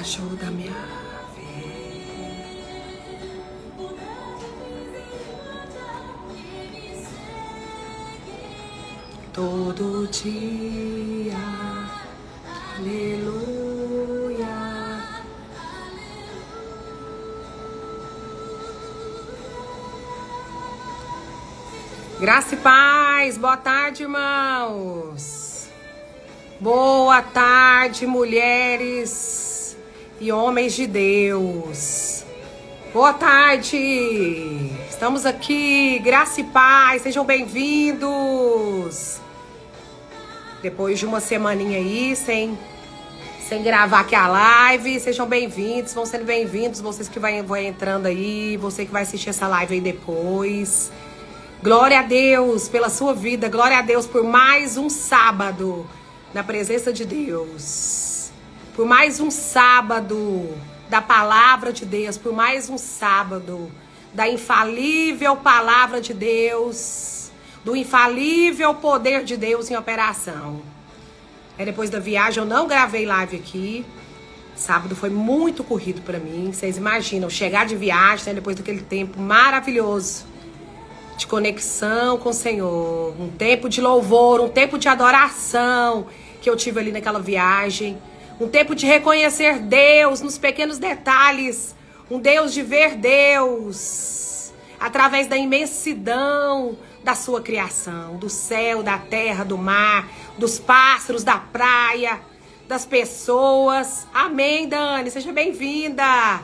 ajuda-me a todo dia, aleluia. Graça e paz, boa tarde, irmãos. Boa tarde, mulheres e homens de Deus. Boa tarde, estamos aqui, graça e paz, sejam bem-vindos. Depois de uma semaninha aí, sem gravar aqui a live, sejam bem-vindos, vão sendo bem-vindos, vocês que vão entrando aí, você que vai assistir essa live aí depois. Glória a Deus pela sua vida, glória a Deus por mais um sábado na presença de Deus, por mais um sábado da palavra de Deus, por mais um sábado da infalível palavra de Deus, do infalível poder de Deus em operação. Depois da viagem eu não gravei live aqui. Sábado foi muito corrido para mim. Vocês imaginam, chegar de viagem, né, depois daquele tempo maravilhoso de conexão com o Senhor, um tempo de louvor, um tempo de adoração que eu tive ali naquela viagem, um tempo de reconhecer Deus nos pequenos detalhes, um Deus de ver Deus através da imensidão da sua criação, do céu, da terra, do mar, dos pássaros, da praia, das pessoas. Amém, Dani, seja bem-vinda.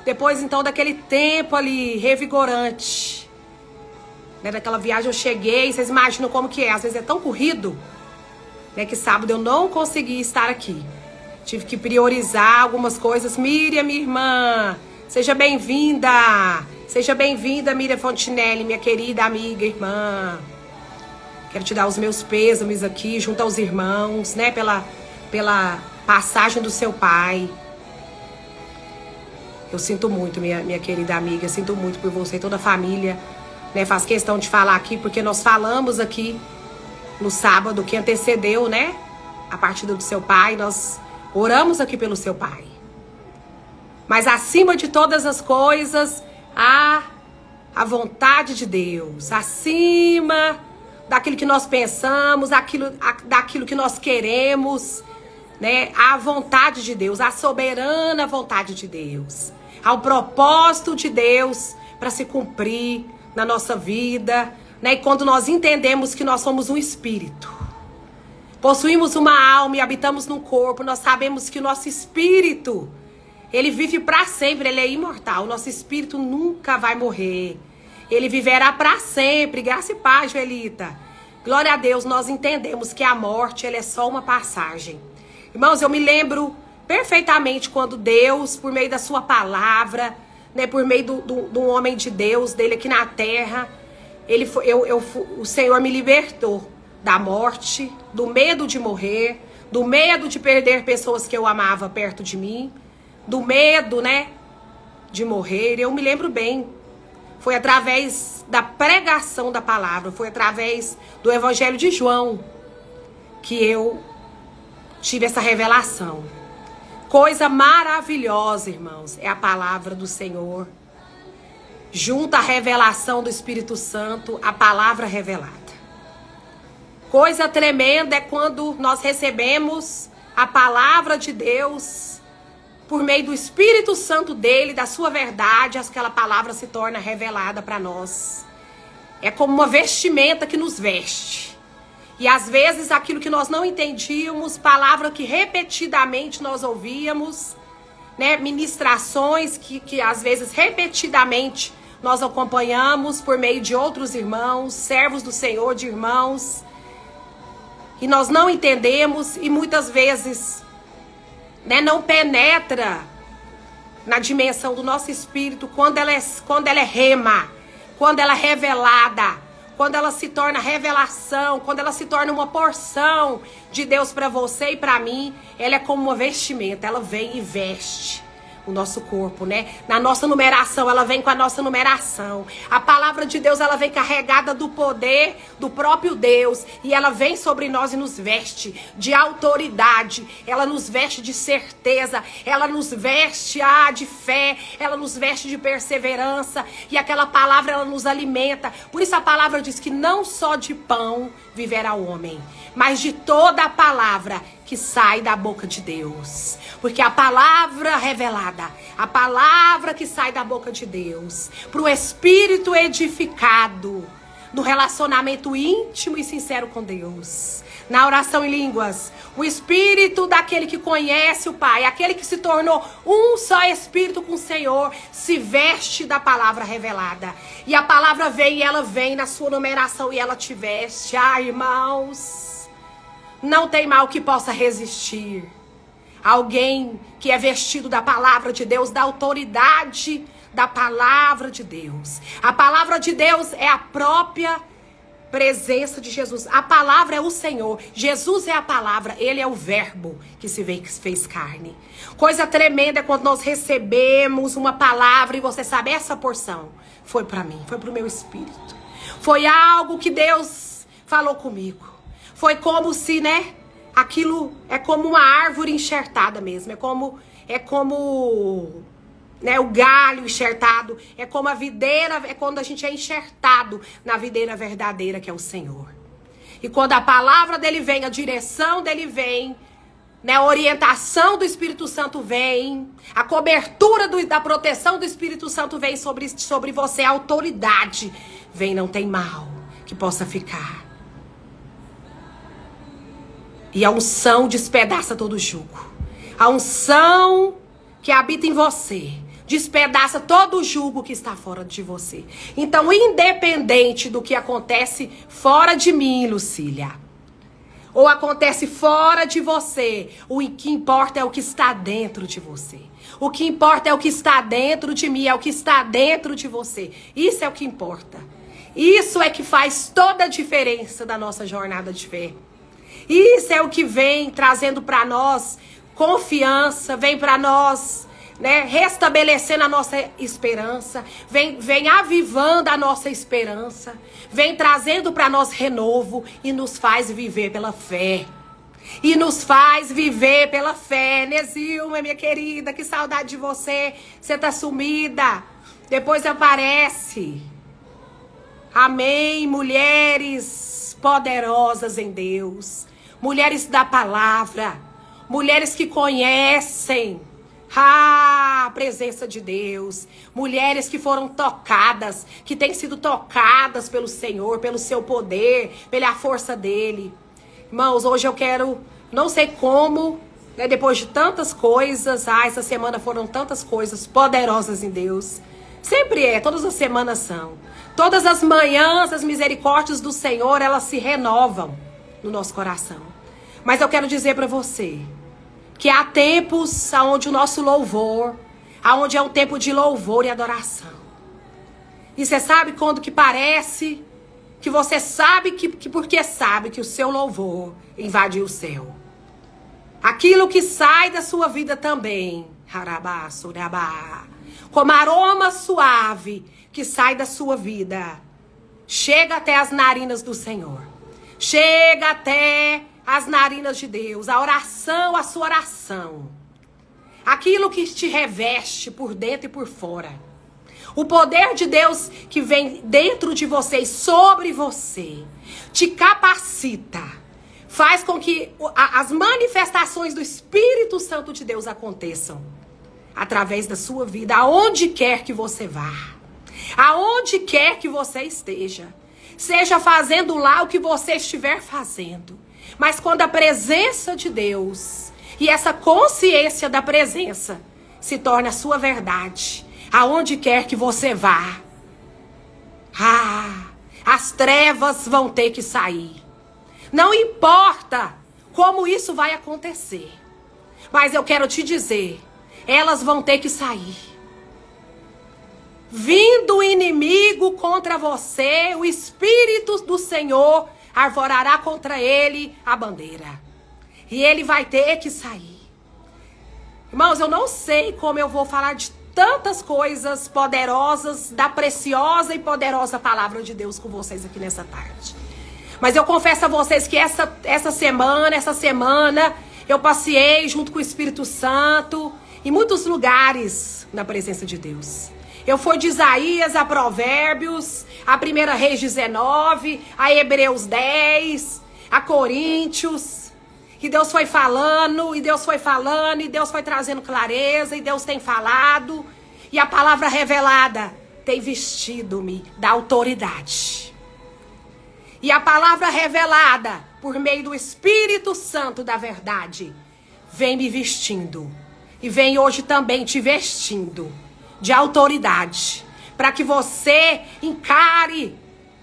Depois, então, daquele tempo ali, revigorante, né, daquela viagem eu cheguei, vocês imaginam como que é, às vezes é tão corrido, né, que sábado eu não consegui estar aqui. Tive que priorizar algumas coisas. Miriam, minha irmã, seja bem-vinda. Seja bem-vinda, Miriam Fontinelli, minha querida amiga, irmã. Quero te dar os meus pêsames aqui, junto aos irmãos, né, pela passagem do seu pai. Eu sinto muito, minha querida amiga, sinto muito por você e toda a família, né, faz questão de falar aqui, porque nós falamos aqui no sábado que antecedeu, né, a partida do seu pai, nós oramos aqui pelo seu pai. Mas acima de todas as coisas, a vontade de Deus, acima daquilo que nós pensamos, daquilo que nós queremos, né? A vontade de Deus, a soberana vontade de Deus, ao propósito de Deus para se cumprir na nossa vida, né? E quando nós entendemos que nós somos um espírito, possuímos uma alma e habitamos num corpo, nós sabemos que o nosso espírito, ele vive para sempre, ele é imortal. O nosso espírito nunca vai morrer. Ele viverá para sempre. Graça e paz, Joelita. Glória a Deus, nós entendemos que a morte, ela é só uma passagem. Irmãos, eu me lembro perfeitamente quando Deus, por meio da sua palavra, né, por meio do homem de Deus, dele aqui na terra, o Senhor me libertou da morte, do medo de morrer, do medo de perder pessoas que eu amava perto de mim, do medo, né, de morrer. Eu me lembro bem, foi através da pregação da palavra, foi através do Evangelho de João que eu tive essa revelação. Coisa maravilhosa, irmãos, é a palavra do Senhor, junto à revelação do Espírito Santo, a palavra revelada. Coisa tremenda é quando nós recebemos a palavra de Deus por meio do Espírito Santo dele, da sua verdade, aquela palavra se torna revelada para nós. É como uma vestimenta que nos veste. E às vezes aquilo que nós não entendíamos, palavra que repetidamente nós ouvíamos, né, ministrações que às vezes repetidamente nós acompanhamos por meio de outros irmãos, servos do Senhor, de irmãos, e nós não entendemos e muitas vezes, né, não penetra na dimensão do nosso espírito quando ela é rema, quando ela é revelada, quando ela se torna revelação, quando ela se torna uma porção de Deus para você e para mim. Ela é como uma vestimenta, ela vem e veste. o nosso corpo, né? Na nossa numeração, ela vem com a nossa numeração. A palavra de Deus, ela vem carregada do poder do próprio Deus. E ela vem sobre nós e nos veste de autoridade. Ela nos veste de certeza. Ela nos veste de fé. Ela nos veste de perseverança. E aquela palavra, ela nos alimenta. Por isso a palavra diz que não só de pão viverá o homem, mas de toda a palavra que sai da boca de Deus. Porque a palavra revelada, a palavra que sai da boca de Deus, para o espírito edificado, no relacionamento íntimo e sincero com Deus, na oração em línguas, o espírito daquele que conhece o Pai, aquele que se tornou um só espírito com o Senhor, se veste da palavra revelada. E a palavra vem e ela vem na sua numeração e ela te veste. Irmãos, não tem mal que possa resistir. Alguém que é vestido da palavra de Deus, da autoridade da palavra de Deus. A palavra de Deus é a própria presença de Jesus. A palavra é o Senhor. Jesus é a palavra. Ele é o verbo que se fez carne. Coisa tremenda é quando nós recebemos uma palavra e você sabe, essa porção foi para mim, foi para o meu espírito. Foi algo que Deus falou comigo. Foi como se, né, aquilo é como uma árvore enxertada mesmo. É como né, o galho enxertado. É como a videira, é quando a gente é enxertado na videira verdadeira, que é o Senhor. E quando a palavra dele vem, a direção dele vem, né, a orientação do Espírito Santo vem, a cobertura da proteção do Espírito Santo vem sobre você, a autoridade vem, não tem mal que possa ficar. E a unção despedaça todo jugo. A unção que habita em você despedaça todo o jugo que está fora de você. Então, independente do que acontece fora de mim, Lucília, ou acontece fora de você, o que importa é o que está dentro de você. O que importa é o que está dentro de mim, é o que está dentro de você. Isso é o que importa. Isso é que faz toda a diferença da nossa jornada de fé. Isso é o que vem trazendo para nós confiança, vem para nós, né, restabelecendo a nossa esperança, vem avivando a nossa esperança, vem trazendo para nós renovo e nos faz viver pela fé. E nos faz viver pela fé. Nesilma, minha querida, que saudade de você. Você tá sumida. Depois aparece. Amém, mulheres poderosas em Deus. Mulheres da palavra, mulheres que conhecem a presença de Deus, mulheres que foram tocadas, que têm sido tocadas pelo Senhor, pelo seu poder, pela força dele. Irmãos, hoje eu quero, não sei como, né, depois de tantas coisas, essa semana foram tantas coisas poderosas em Deus. Sempre é, todas as semanas são. Todas as manhãs, as misericórdias do Senhor, elas se renovam no nosso coração. Mas eu quero dizer para você que há tempos onde o nosso louvor, onde é um tempo de louvor e adoração. E você sabe quando que parece que você sabe que porque sabe que o seu louvor invadiu o céu. Aquilo que sai da sua vida também, harabá, surabá, como aroma suave que sai da sua vida, chega até as narinas do Senhor. Chega até as narinas de Deus, a oração, a sua oração. Aquilo que te reveste por dentro e por fora. O poder de Deus que vem dentro de você e sobre você, te capacita, faz com que as manifestações do Espírito Santo de Deus aconteçam através da sua vida, aonde quer que você vá, aonde quer que você esteja. Seja fazendo lá o que você estiver fazendo. Mas quando a presença de Deus e essa consciência da presença se torna a sua verdade, aonde quer que você vá, as trevas vão ter que sair. Não importa como isso vai acontecer, mas eu quero te dizer, elas vão ter que sair. Vindo o inimigo contra você, o Espírito do Senhor arvorará contra ele a bandeira. E ele vai ter que sair. Irmãos, eu não sei como eu vou falar de tantas coisas poderosas, da preciosa e poderosa palavra de Deus com vocês aqui nessa tarde. Mas eu confesso a vocês que essa semana, eu passei junto com o Espírito Santo em muitos lugares na presença de Deus. Eu fui de Isaías a Provérbios, a 1 Reis 19, a Hebreus 10, a Coríntios. E Deus foi falando, e Deus foi falando, e Deus foi trazendo clareza, e Deus tem falado. E a palavra revelada tem vestido-me da autoridade. E a palavra revelada, por meio do Espírito Santo da verdade, vem me vestindo. E vem hoje também te vestindo de autoridade. Para que você encare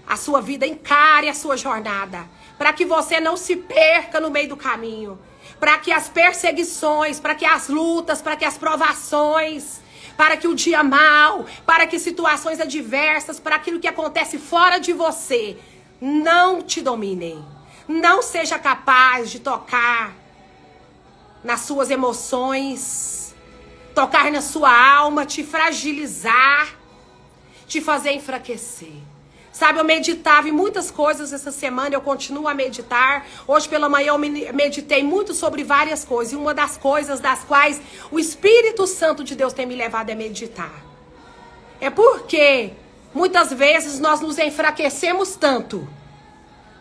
a sua vida, encare a sua jornada. Para que você não se perca no meio do caminho. Para que as perseguições, para que as lutas, para que as provações, para que o dia mau, para que situações adversas, para aquilo que acontece fora de você, não te dominem. Não seja capaz de tocar nas suas emoções, tocar na sua alma, te fragilizar, te fazer enfraquecer. Sabe, eu meditava em muitas coisas essa semana, eu continuo a meditar. Hoje pela manhã eu meditei muito sobre várias coisas. E uma das coisas das quais o Espírito Santo de Deus tem me levado a meditar é porque muitas vezes nós nos enfraquecemos tanto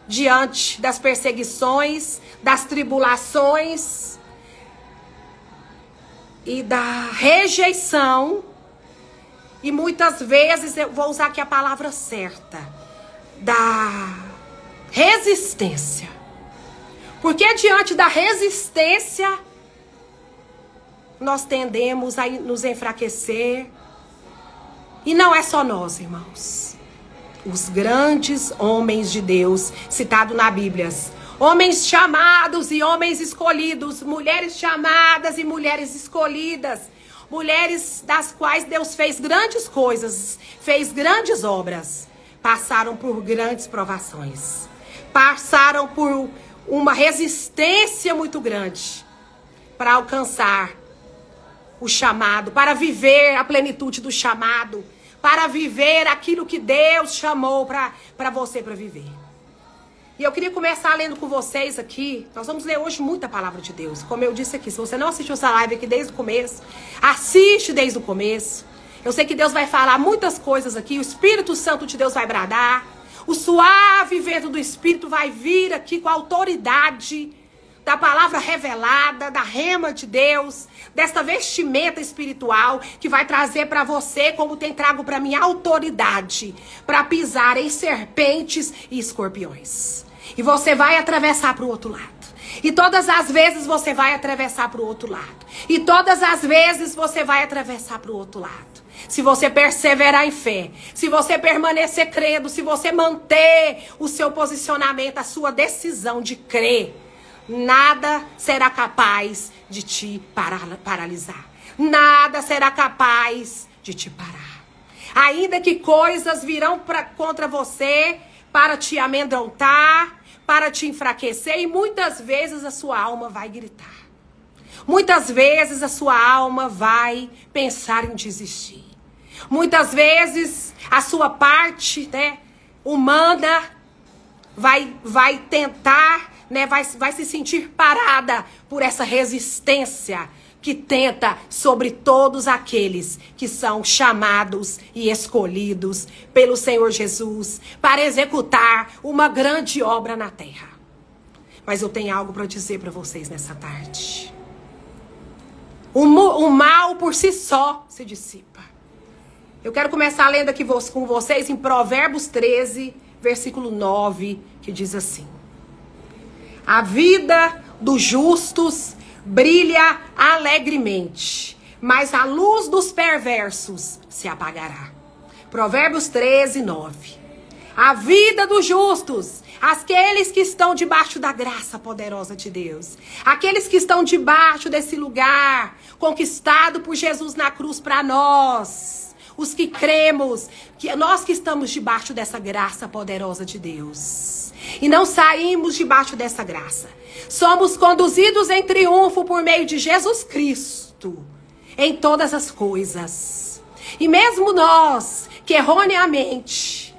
diante das perseguições, das tribulações e da rejeição. E muitas vezes, eu vou usar aqui a palavra certa, da resistência. Porque diante da resistência, nós tendemos a nos enfraquecer. E não é só nós, irmãos. Os grandes homens de Deus, citados na Bíblia. Homens chamados e homens escolhidos. Mulheres chamadas e mulheres escolhidas. Mulheres das quais Deus fez grandes coisas, fez grandes obras, passaram por grandes provações, passaram por uma resistência muito grande para alcançar o chamado, para viver a plenitude do chamado, para viver aquilo que Deus chamou para você para viver. E eu queria começar lendo com vocês aqui. Nós vamos ler hoje muita palavra de Deus. Como eu disse aqui, se você não assistiu essa live aqui desde o começo, assiste desde o começo. Eu sei que Deus vai falar muitas coisas aqui. O Espírito Santo de Deus vai bradar. O suave vento do Espírito vai vir aqui com a autoridade da palavra revelada, da rema de Deus, desta vestimenta espiritual que vai trazer para você, como tem trago para mim, autoridade para pisar em serpentes e escorpiões. E você vai atravessar para o outro lado. E todas as vezes você vai atravessar para o outro lado. E todas as vezes você vai atravessar para o outro lado. Se você perseverar em fé, se você permanecer crendo, se você manter o seu posicionamento, a sua decisão de crer, nada será capaz de te paralisar. Nada será capaz de te parar. Ainda que coisas virão contra você para te amedrontar, para te enfraquecer, e muitas vezes a sua alma vai gritar. Muitas vezes a sua alma vai pensar em desistir. Muitas vezes a sua parte, humana vai tentar, vai se sentir parada por essa resistência que tenta sobre todos aqueles que são chamados e escolhidos pelo Senhor Jesus para executar uma grande obra na terra. Mas eu tenho algo para dizer para vocês nessa tarde. O mal por si só se dissipa. Eu quero começar lendo aqui com vocês em Provérbios 13, versículo 9, que diz assim: a vida dos justos brilha alegremente, mas a luz dos perversos se apagará. Provérbios 13, 9. A vida dos justos, aqueles que estão debaixo da graça poderosa de Deus, aqueles que estão debaixo desse lugar conquistado por Jesus na cruz para nós, os que cremos, nós que estamos debaixo dessa graça poderosa de Deus. E não saímos debaixo dessa graça. Somos conduzidos em triunfo por meio de Jesus Cristo em todas as coisas. E mesmo nós, que erroneamente,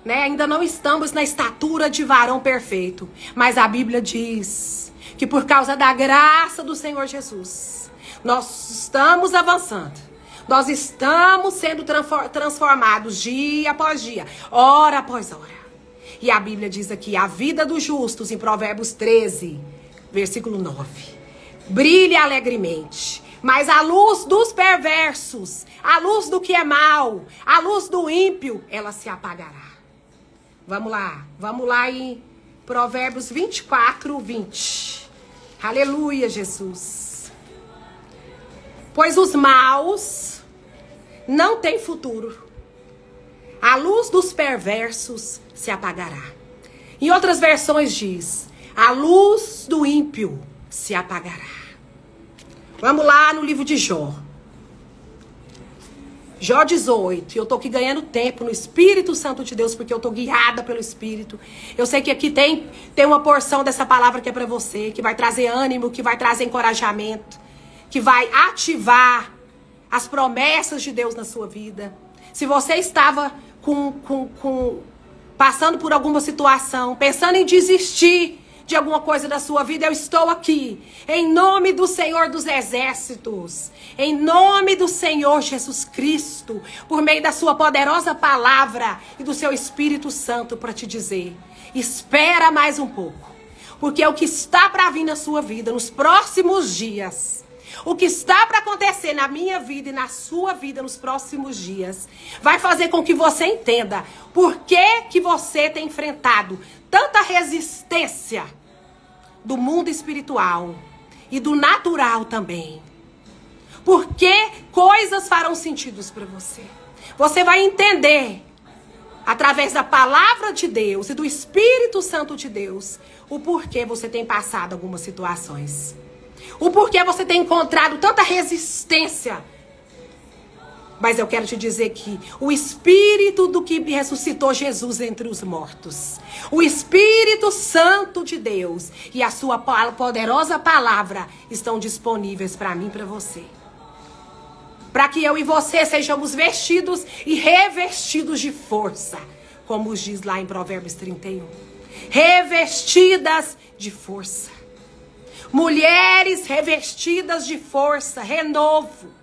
ainda não estamos na estatura de varão perfeito, mas a Bíblia diz que por causa da graça do Senhor Jesus, nós estamos avançando. Nós estamos sendo transformados dia após dia, hora após hora. E a Bíblia diz aqui, a vida dos justos, em Provérbios 13, versículo 9. Brilha alegremente, mas a luz dos perversos, a luz do que é mal, a luz do ímpio, ela se apagará. Vamos lá em Provérbios 24, 20. Aleluia, Jesus. Pois os maus não têm futuro. A luz dos perversos se apagará. Em outras versões diz, a luz do ímpio se apagará. Vamos lá no livro de Jó. Jó 18. Eu tô aqui ganhando tempo no Espírito Santo de Deus, porque eu tô guiada pelo Espírito. Eu sei que aqui tem uma porção dessa palavra que é para você, que vai trazer ânimo, que vai trazer encorajamento, que vai ativar as promessas de Deus na sua vida. Se você estava passando por alguma situação, pensando em desistir de alguma coisa da sua vida, eu estou aqui, em nome do Senhor dos Exércitos, em nome do Senhor Jesus Cristo, por meio da sua poderosa palavra e do seu Espírito Santo, para te dizer, espera mais um pouco, porque o que está para vir na sua vida, nos próximos dias, o que está para acontecer na minha vida e na sua vida nos próximos dias, vai fazer com que você entenda por que você tem enfrentado tanta resistência do mundo espiritual e do natural também. Porque coisas farão sentido para você. Você vai entender, através da palavra de Deus e do Espírito Santo de Deus, o porquê você tem passado algumas situações. O porquê você tem encontrado tanta resistência. Mas eu quero te dizer que o Espírito do que ressuscitou Jesus entre os mortos, o Espírito Santo de Deus e a sua poderosa palavra estão disponíveis para mim e para você. Para que eu e você sejamos vestidos e revestidos de força, como diz lá em Provérbios 31. Revestidas de força. Mulheres revestidas de força, renovo.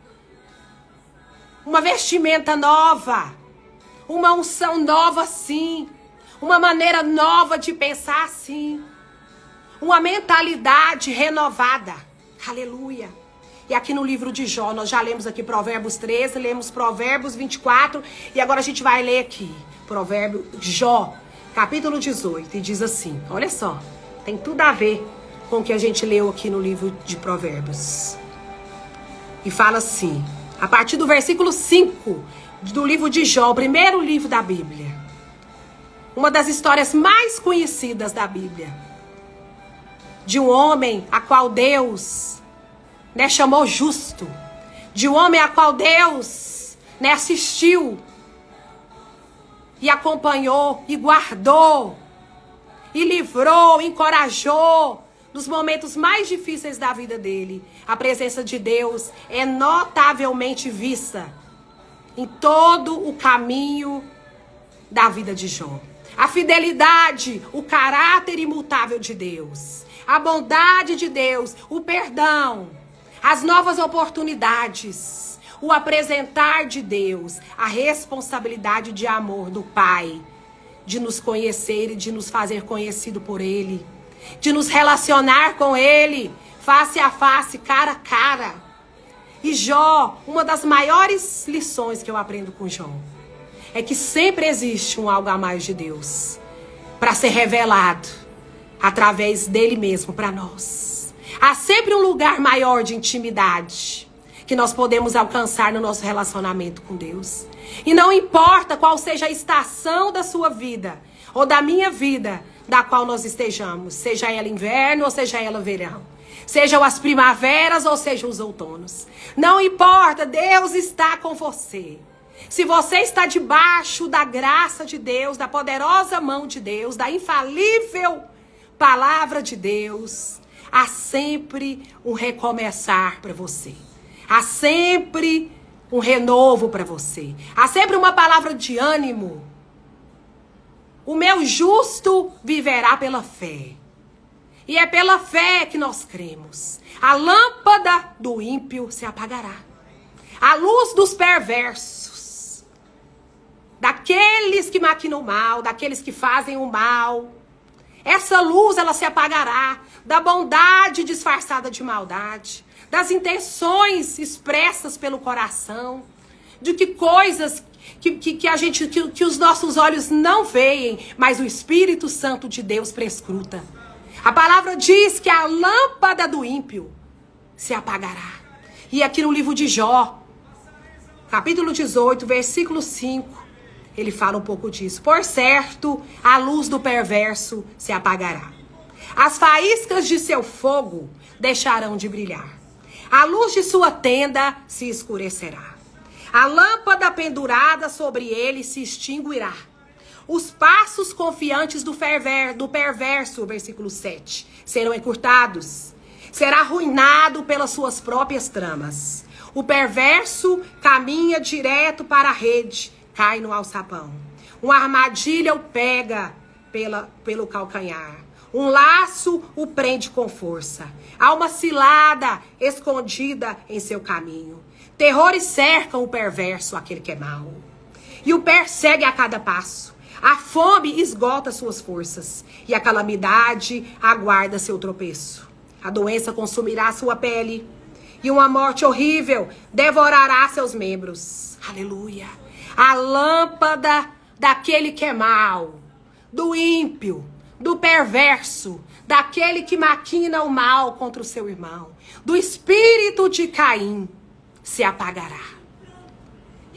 Uma vestimenta nova, uma unção nova sim, uma maneira nova de pensar sim, uma mentalidade renovada, aleluia. E aqui no livro de Jó, nós já lemos aqui Provérbios 13, lemos Provérbios 24, e agora a gente vai ler aqui, Provérbio Jó, capítulo 18, e diz assim, olha só, tem tudo a ver com o que a gente leu aqui no livro de Provérbios. E fala assim, a partir do versículo 5 do livro de Jó, o primeiro livro da Bíblia. Uma das histórias mais conhecidas da Bíblia. De um homem a qual Deus chamou justo. De um homem a qual Deus assistiu. E acompanhou, e guardou. E livrou, encorajou. Nos momentos mais difíceis da vida dele, a presença de Deus é notavelmente vista em todo o caminho da vida de Jó. A fidelidade, o caráter imutável de Deus, a bondade de Deus, o perdão, as novas oportunidades, o apresentar de Deus, a responsabilidade de amor do Pai, de nos conhecer e de nos fazer conhecido por Ele. De nos relacionar com Ele, face a face, cara a cara. E Jó, uma das maiores lições que eu aprendo com Jó, é que sempre existe um algo a mais de Deus, para ser revelado, através dele mesmo para nós. Há sempre um lugar maior de intimidade, que nós podemos alcançar no nosso relacionamento com Deus. E não importa qual seja a estação da sua vida, ou da minha vida, da qual nós estejamos, seja ela inverno ou seja ela verão, sejam as primaveras ou sejam os outonos, não importa, Deus está com você. Se você está debaixo da graça de Deus, da poderosa mão de Deus, da infalível palavra de Deus, há sempre um recomeçar para você. Há sempre um renovo para você. Há sempre uma palavra de ânimo. O meu justo viverá pela fé. E é pela fé que nós cremos. A lâmpada do ímpio se apagará. A luz dos perversos, daqueles que maquinam o mal, daqueles que fazem o mal, essa luz ela se apagará. Da bondade disfarçada de maldade, das intenções expressas pelo coração, de que coisas que os nossos olhos não veem, mas o Espírito Santo de Deus prescruta. A palavra diz que a lâmpada do ímpio se apagará. E aqui no livro de Jó, capítulo 18, versículo 5, ele fala um pouco disso. Por certo, a luz do perverso se apagará. As faíscas de seu fogo deixarão de brilhar. A luz de sua tenda se escurecerá. A lâmpada pendurada sobre ele se extinguirá. Os passos confiantes do perverso, versículo 7, serão encurtados. Será arruinado pelas suas próprias tramas. O perverso caminha direto para a rede, cai no alçapão. Uma armadilha o pega pelo calcanhar. Um laço o prende com força. Há uma cilada escondida em seu caminho. Terrores cercam o perverso, aquele que é mau, e o persegue a cada passo. A fome esgota suas forças, e a calamidade aguarda seu tropeço. A doença consumirá sua pele, e uma morte horrível devorará seus membros. Aleluia! A lâmpada daquele que é mau, do ímpio, do perverso, daquele que maquina o mal contra o seu irmão, do espírito de Caim, se apagará.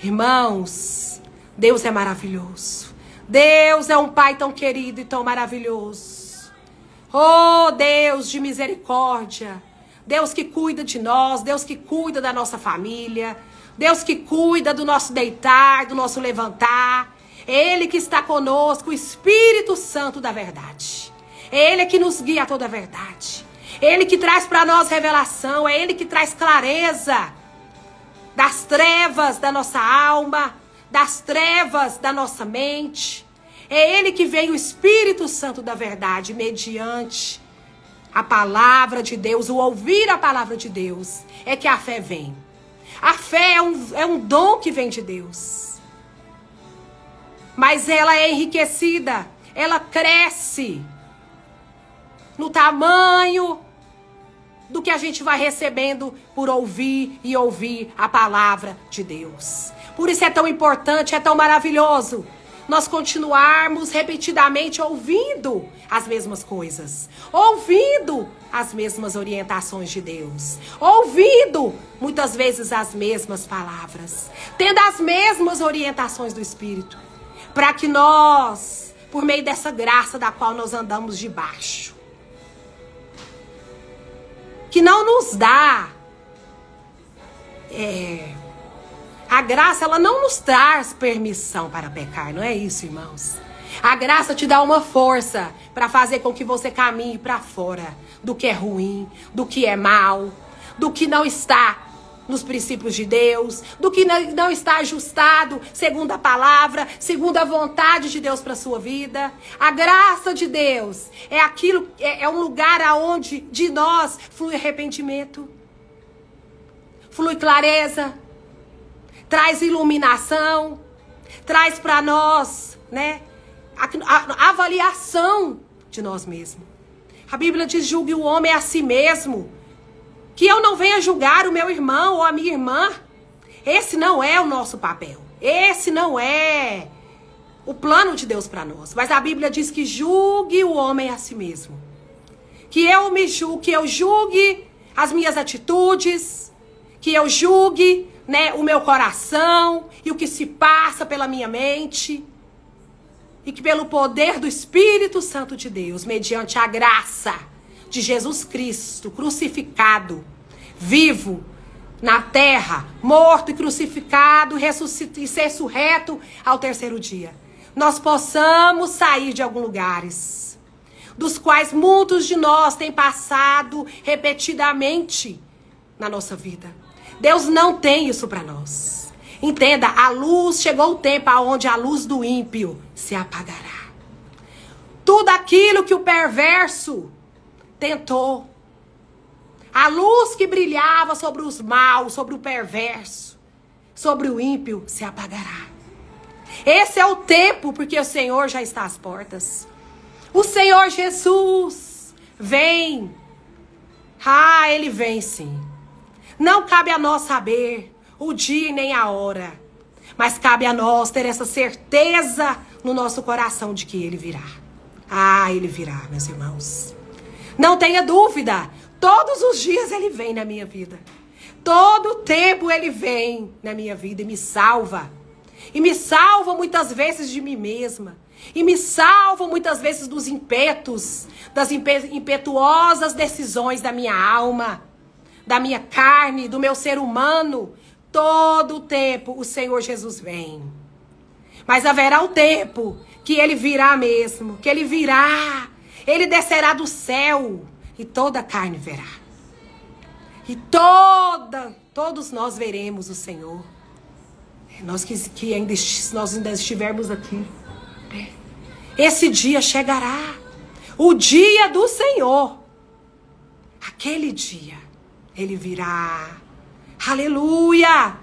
Irmãos, Deus é maravilhoso. Deus é um Pai tão querido e tão maravilhoso. Oh, Deus de misericórdia. Deus que cuida de nós, Deus que cuida da nossa família, Deus que cuida do nosso deitar, do nosso levantar. É Ele que está conosco, o Espírito Santo da verdade. É Ele que nos guia a toda a verdade. É Ele que traz para nós revelação, é Ele que traz clareza das trevas da nossa alma, das trevas da nossa mente. É Ele que vem, o Espírito Santo da verdade, mediante a palavra de Deus, o ouvir a palavra de Deus, é que a fé vem. A fé é um dom que vem de Deus. Mas ela é enriquecida, ela cresce no tamanho do que a gente vai recebendo por ouvir e ouvir a palavra de Deus. Por isso é tão importante, é tão maravilhoso nós continuarmos repetidamente ouvindo as mesmas coisas, ouvindo as mesmas orientações de Deus, ouvindo muitas vezes as mesmas palavras, tendo as mesmas orientações do Espírito, para que nós, por meio dessa graça da qual nós andamos debaixo, que não nos dá, a graça, ela não nos traz permissão para pecar, não é isso, irmãos? A graça te dá uma força para fazer com que você caminhe para fora do que é ruim, do que é mal, do que não está nos princípios de Deus, do que não está ajustado segundo a palavra, segundo a vontade de Deus para a sua vida. A graça de Deus é um lugar aonde de nós flui arrependimento, flui clareza, traz iluminação, traz para nós, né, a avaliação de nós mesmos. A Bíblia diz: julgue o homem a si mesmo, que eu não venha julgar o meu irmão ou a minha irmã. Esse não é o nosso papel. Esse não é o plano de Deus para nós. Mas a Bíblia diz que julgue o homem a si mesmo. Que eu me julgue, que eu julgue as minhas atitudes, que eu julgue, né, o meu coração e o que se passa pela minha mente. E que pelo poder do Espírito Santo de Deus, mediante a graça de Jesus Cristo, crucificado, vivo na terra, morto e crucificado, e ressurreto ao terceiro dia, nós possamos sair de alguns lugares, dos quais muitos de nós têm passado repetidamente na nossa vida. Deus não tem isso para nós. Entenda, a luz, chegou o tempo onde a luz do ímpio se apagará. Tudo aquilo que o perverso tentou, a luz que brilhava sobre os maus, sobre o perverso, sobre o ímpio, se apagará. Esse é o tempo, porque o Senhor já está às portas. O Senhor Jesus vem. Ah, Ele vem sim. Não cabe a nós saber o dia e nem a hora, mas cabe a nós ter essa certeza no nosso coração de que Ele virá. Ah, Ele virá, meus irmãos. Não tenha dúvida, todos os dias Ele vem na minha vida. Todo o tempo Ele vem na minha vida e me salva. E me salva muitas vezes de mim mesma. E me salva muitas vezes dos impetos, das impetuosas decisões da minha alma, da minha carne, do meu ser humano. Todo o tempo o Senhor Jesus vem. Mas haverá um tempo que Ele virá mesmo, que Ele virá. Ele descerá do céu e toda a carne verá. E todos nós veremos o Senhor. Nós ainda estivermos aqui. Esse dia chegará. O dia do Senhor. Aquele dia, Ele virá. Aleluia.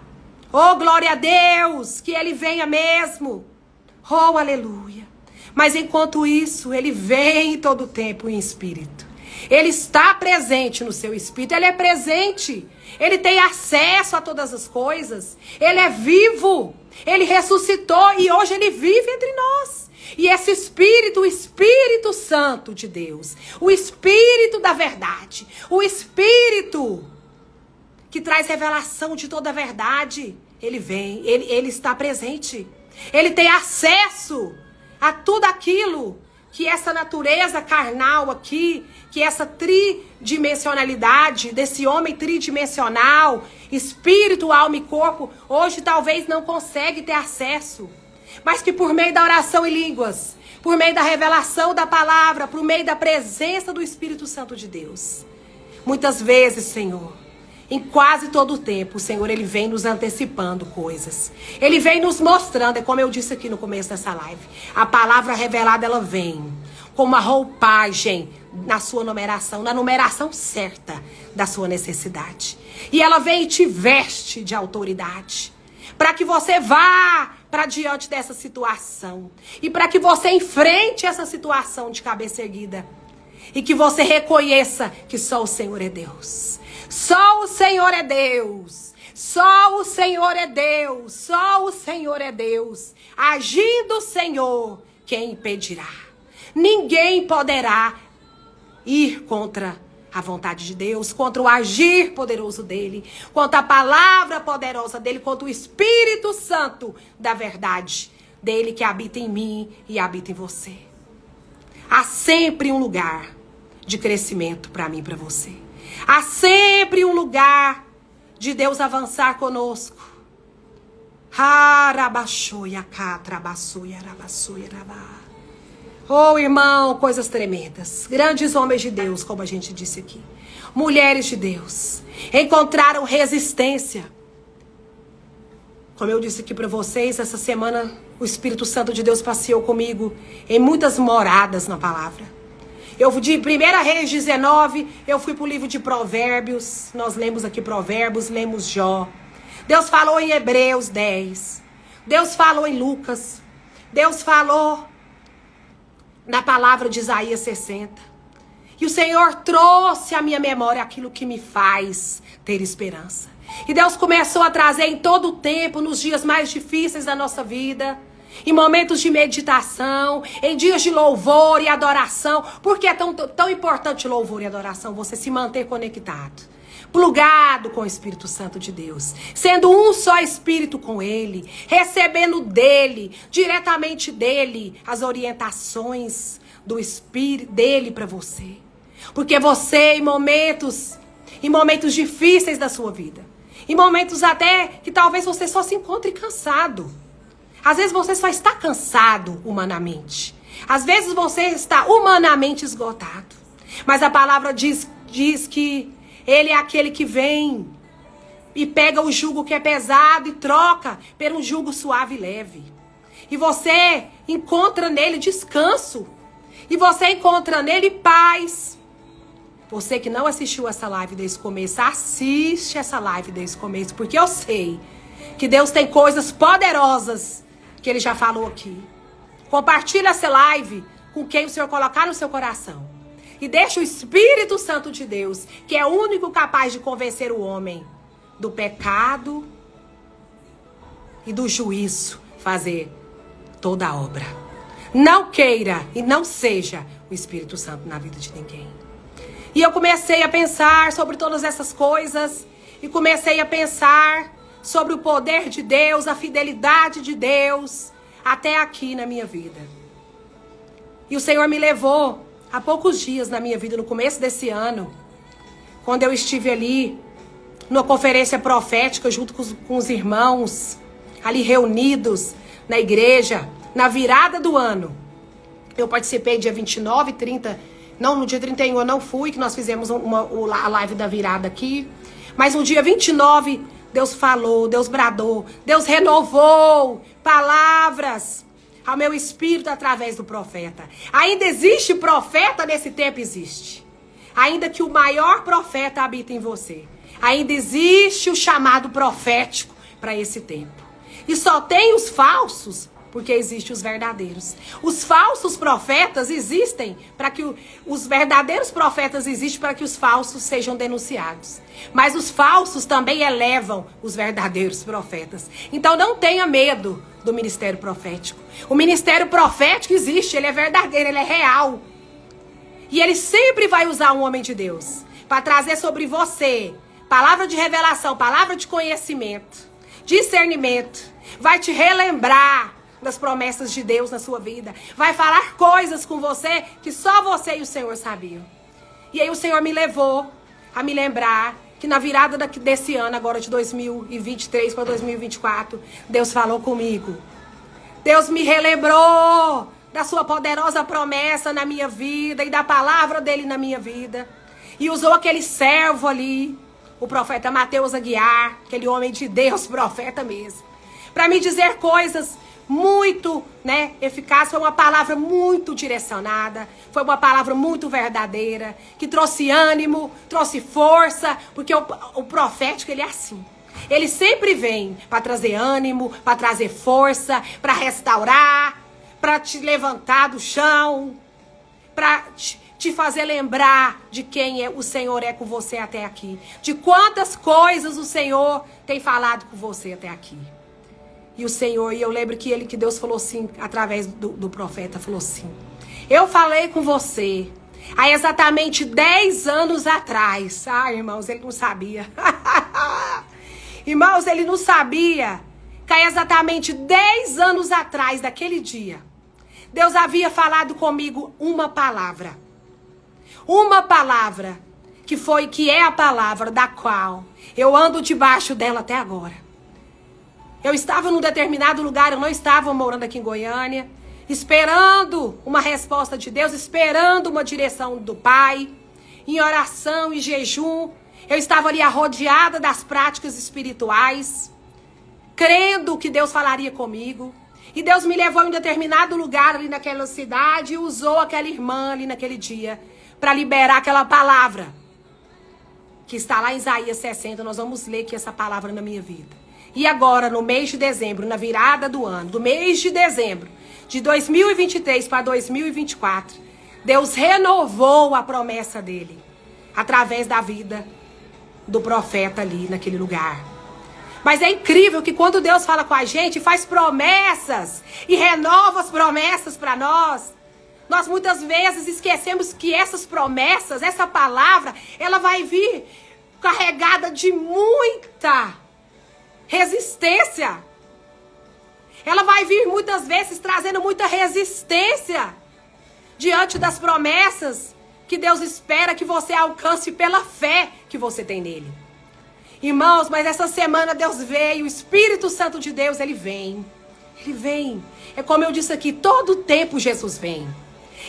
Oh, glória a Deus. Que Ele venha mesmo. Oh, aleluia. Mas enquanto isso, Ele vem todo o tempo em espírito. Ele está presente no seu espírito. Ele é presente. Ele tem acesso a todas as coisas. Ele é vivo. Ele ressuscitou e hoje Ele vive entre nós. E esse Espírito, o Espírito Santo de Deus, o Espírito da verdade, o Espírito que traz revelação de toda a verdade, Ele vem, Ele está presente. Ele tem acesso a tudo aquilo que essa natureza carnal aqui, que essa tridimensionalidade desse homem tridimensional, espírito, alma e corpo, hoje talvez não consegue ter acesso. Mas que por meio da oração em línguas, por meio da revelação da palavra, por meio da presença do Espírito Santo de Deus, muitas vezes, Senhor, em quase todo o tempo, o Senhor, Ele vem nos antecipando coisas. Ele vem nos mostrando, é como eu disse aqui no começo dessa live, a palavra revelada, ela vem com uma roupagem na sua numeração, na numeração certa da sua necessidade. E ela vem e te veste de autoridade, para que você vá para diante dessa situação. E para que você enfrente essa situação de cabeça erguida. E que você reconheça que só o Senhor é Deus. Só o Senhor é Deus. Só o Senhor é Deus. Só o Senhor é Deus. Agindo o Senhor, quem impedirá? Ninguém poderá ir contra a vontade de Deus, contra o agir poderoso dele, contra a palavra poderosa dele, contra o Espírito Santo da verdade dele que habita em mim e habita em você. Há sempre um lugar de crescimento para mim e para você. Há sempre um lugar de Deus avançar conosco. Oh, irmão, coisas tremendas. Grandes homens de Deus, como a gente disse aqui. Mulheres de Deus. Encontraram resistência. Como eu disse aqui para vocês, essa semana o Espírito Santo de Deus passeou comigo em muitas moradas na palavra. Eu de 1 Reis 19, eu fui para o livro de Provérbios. Nós lemos aqui Provérbios, lemos Jó. Deus falou em Hebreus 10. Deus falou em Lucas. Deus falou na palavra de Isaías 60. E o Senhor trouxe à minha memória aquilo que me faz ter esperança. E Deus começou a trazer em todo o tempo, nos dias mais difíceis da nossa vida, em momentos de meditação, em dias de louvor e adoração. Por que é tão importante louvor e adoração? Você se manter conectado, plugado com o Espírito Santo de Deus, sendo um só Espírito com Ele, recebendo dele, diretamente dele, as orientações do Espírito dele para você. Porque você, em momentos difíceis da sua vida, em momentos até que talvez você só se encontre cansado. Às vezes você só está cansado humanamente. Às vezes você está humanamente esgotado. Mas a palavra diz que ele é aquele que vem e pega o jugo que é pesado e troca por um jugo suave e leve. E você encontra nele descanso. E você encontra nele paz. Você que não assistiu essa live desde o começo, assiste essa live desde o começo. Porque eu sei que Deus tem coisas poderosas que Ele já falou aqui. Compartilha essa live com quem o Senhor colocar no seu coração. E deixa o Espírito Santo de Deus, que é o único capaz de convencer o homem do pecado e do juízo, fazer toda a obra. Não queira e não seja o Espírito Santo na vida de ninguém. E eu comecei a pensar sobre todas essas coisas. E comecei a pensar sobre o poder de Deus, a fidelidade de Deus, até aqui na minha vida. E o Senhor me levou há poucos dias na minha vida, no começo desse ano, quando eu estive ali, numa conferência profética, junto com os irmãos, ali reunidos na igreja, na virada do ano. Eu participei dia 29, 30, não, no dia 31 eu não fui, que nós fizemos a live da virada aqui. Mas no dia 29, Deus falou, Deus bradou, Deus renovou palavras ao meu espírito através do profeta. Ainda existe profeta nesse tempo? Existe. Ainda que o maior profeta habita em você. Ainda existe o chamado profético para esse tempo. E só tem os falsos, porque existem os verdadeiros. Os falsos profetas existem para que os verdadeiros profetas existem para que os falsos sejam denunciados. Mas os falsos também elevam os verdadeiros profetas. Então não tenha medo do ministério profético. O ministério profético existe, ele é verdadeiro, ele é real. E ele sempre vai usar um homem de Deus para trazer sobre você palavra de revelação, palavra de conhecimento, discernimento. Vai te relembrar das promessas de Deus na sua vida. Vai falar coisas com você que só você e o Senhor sabiam. E aí o Senhor me levou a me lembrar que na virada desse ano, agora de 2023 para 2024, Deus falou comigo. Deus me relembrou da sua poderosa promessa na minha vida e da palavra dele na minha vida. E usou aquele servo ali, o profeta Mateus Aguiar, aquele homem de Deus, profeta mesmo, para me dizer coisas muito, eficaz. Foi uma palavra muito direcionada, foi uma palavra muito verdadeira, que trouxe ânimo, trouxe força, porque o profético, ele é assim. Ele sempre vem para trazer ânimo, para trazer força, para restaurar, para te levantar do chão, para te fazer lembrar de quem o Senhor é com você até aqui, de quantas coisas o Senhor tem falado com você até aqui. E o Senhor, e eu lembro que Deus falou assim, através do profeta, falou assim: eu falei com você há exatamente 10 anos atrás. Ah, irmãos, ele não sabia. Irmãos, ele não sabia que há exatamente 10 anos atrás, daquele dia, Deus havia falado comigo uma palavra. Uma palavra que é a palavra da qual eu ando debaixo dela até agora. Eu estava num determinado lugar, eu não estava morando aqui em Goiânia, esperando uma resposta de Deus, esperando uma direção do Pai, em oração e jejum. Eu estava ali rodeada das práticas espirituais, crendo que Deus falaria comigo. E Deus me levou em um determinado lugar ali naquela cidade e usou aquela irmã ali naquele dia para liberar aquela palavra que está lá em Isaías 60. Nós vamos ler aqui essa palavra na minha vida. E agora, no mês de dezembro, na virada do ano, do mês de dezembro, de 2023 para 2024, Deus renovou a promessa dele, através da vida do profeta ali naquele lugar. Mas é incrível que quando Deus fala com a gente, faz promessas e renova as promessas para nós, nós muitas vezes esquecemos que essas promessas, essa palavra, ela vai vir carregada de muita resistência. Ela vai vir muitas vezes trazendo muita resistência diante das promessas que Deus espera que você alcance pela fé que você tem nele. Irmãos, mas essa semana Deus veio, o Espírito Santo de Deus, ele vem. Ele vem. É como eu disse aqui, todo tempo Jesus vem.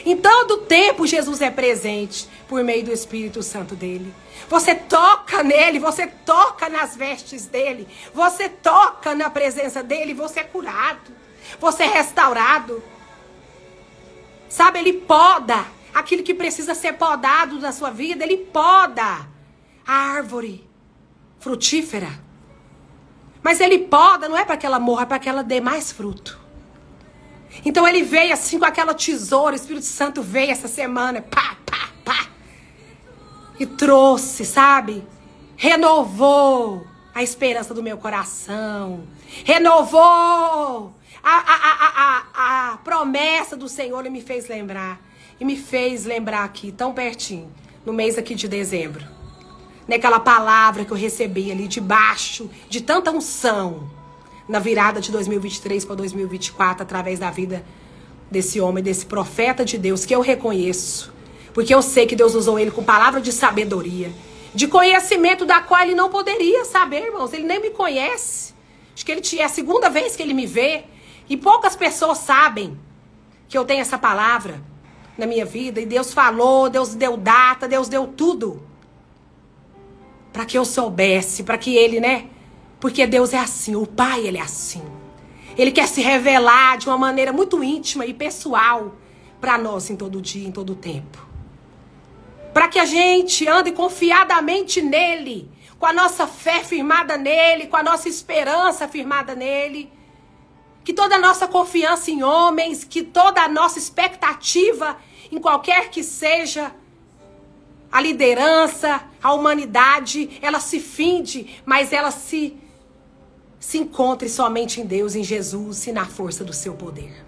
Em todo tempo Jesus é presente por meio do Espírito Santo dele. Você toca nele, você toca nas vestes dele, você toca na presença dele, você é curado, você é restaurado. Sabe, ele poda aquilo que precisa ser podado na sua vida, ele poda a árvore frutífera. Mas ele poda, não é para que ela morra, é para que ela dê mais fruto. Então ele veio assim com aquela tesoura, o Espírito Santo veio essa semana, pá, pá, pá. E trouxe, sabe? Renovou a esperança do meu coração. Renovou a promessa do Senhor. Ele me fez lembrar. E me fez lembrar aqui, tão pertinho, no mês aqui de dezembro. Naquela palavra que eu recebi ali debaixo de tanta unção. Na virada de 2023 para 2024, através da vida desse homem, desse profeta de Deus, que eu reconheço. Porque eu sei que Deus usou ele com palavra de sabedoria, de conhecimento da qual ele não poderia saber, irmãos. Ele nem me conhece. Acho que é a segunda vez que ele me vê. E poucas pessoas sabem que eu tenho essa palavra na minha vida. E Deus falou, Deus deu data, Deus deu tudo. Para que eu soubesse, para que ele, né? Porque Deus é assim, o Pai, ele é assim. Ele quer se revelar de uma maneira muito íntima e pessoal para nós em todo dia, em todo tempo. Para que a gente ande confiadamente nele, com a nossa fé firmada nele, com a nossa esperança firmada nele. Que toda a nossa confiança em homens, que toda a nossa expectativa em qualquer que seja a liderança, a humanidade, ela se finde, mas ela se encontre somente em Deus, em Jesus e na força do seu poder.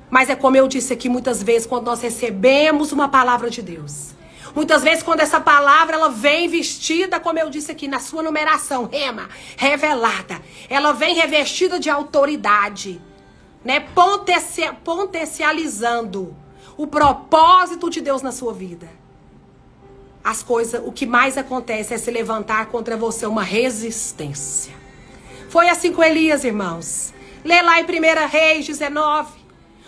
Mas é como eu disse aqui muitas vezes, quando nós recebemos uma palavra de Deus. Muitas vezes quando essa palavra ela vem vestida, como eu disse aqui, na sua numeração, rema, revelada. Ela vem revestida de autoridade, né? Potencializando o propósito de Deus na sua vida. As coisas, o que mais acontece é se levantar contra você uma resistência. Foi assim com Elias, irmãos. Lê lá em 1 Reis 19.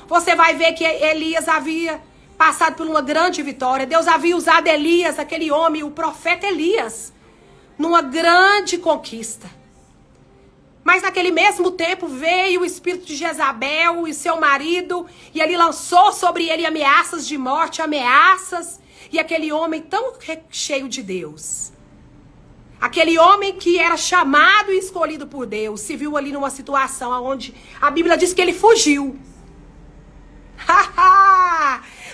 Você vai ver que Elias havia passado por uma grande vitória. Deus havia usado Elias, aquele homem, o profeta Elias, numa grande conquista. Mas naquele mesmo tempo veio o espírito de Jezabel e seu marido, e ele lançou sobre ele ameaças de morte, ameaças. E aquele homem tão cheio de Deus, aquele homem que era chamado e escolhido por Deus, se viu ali numa situação onde a Bíblia diz que ele fugiu.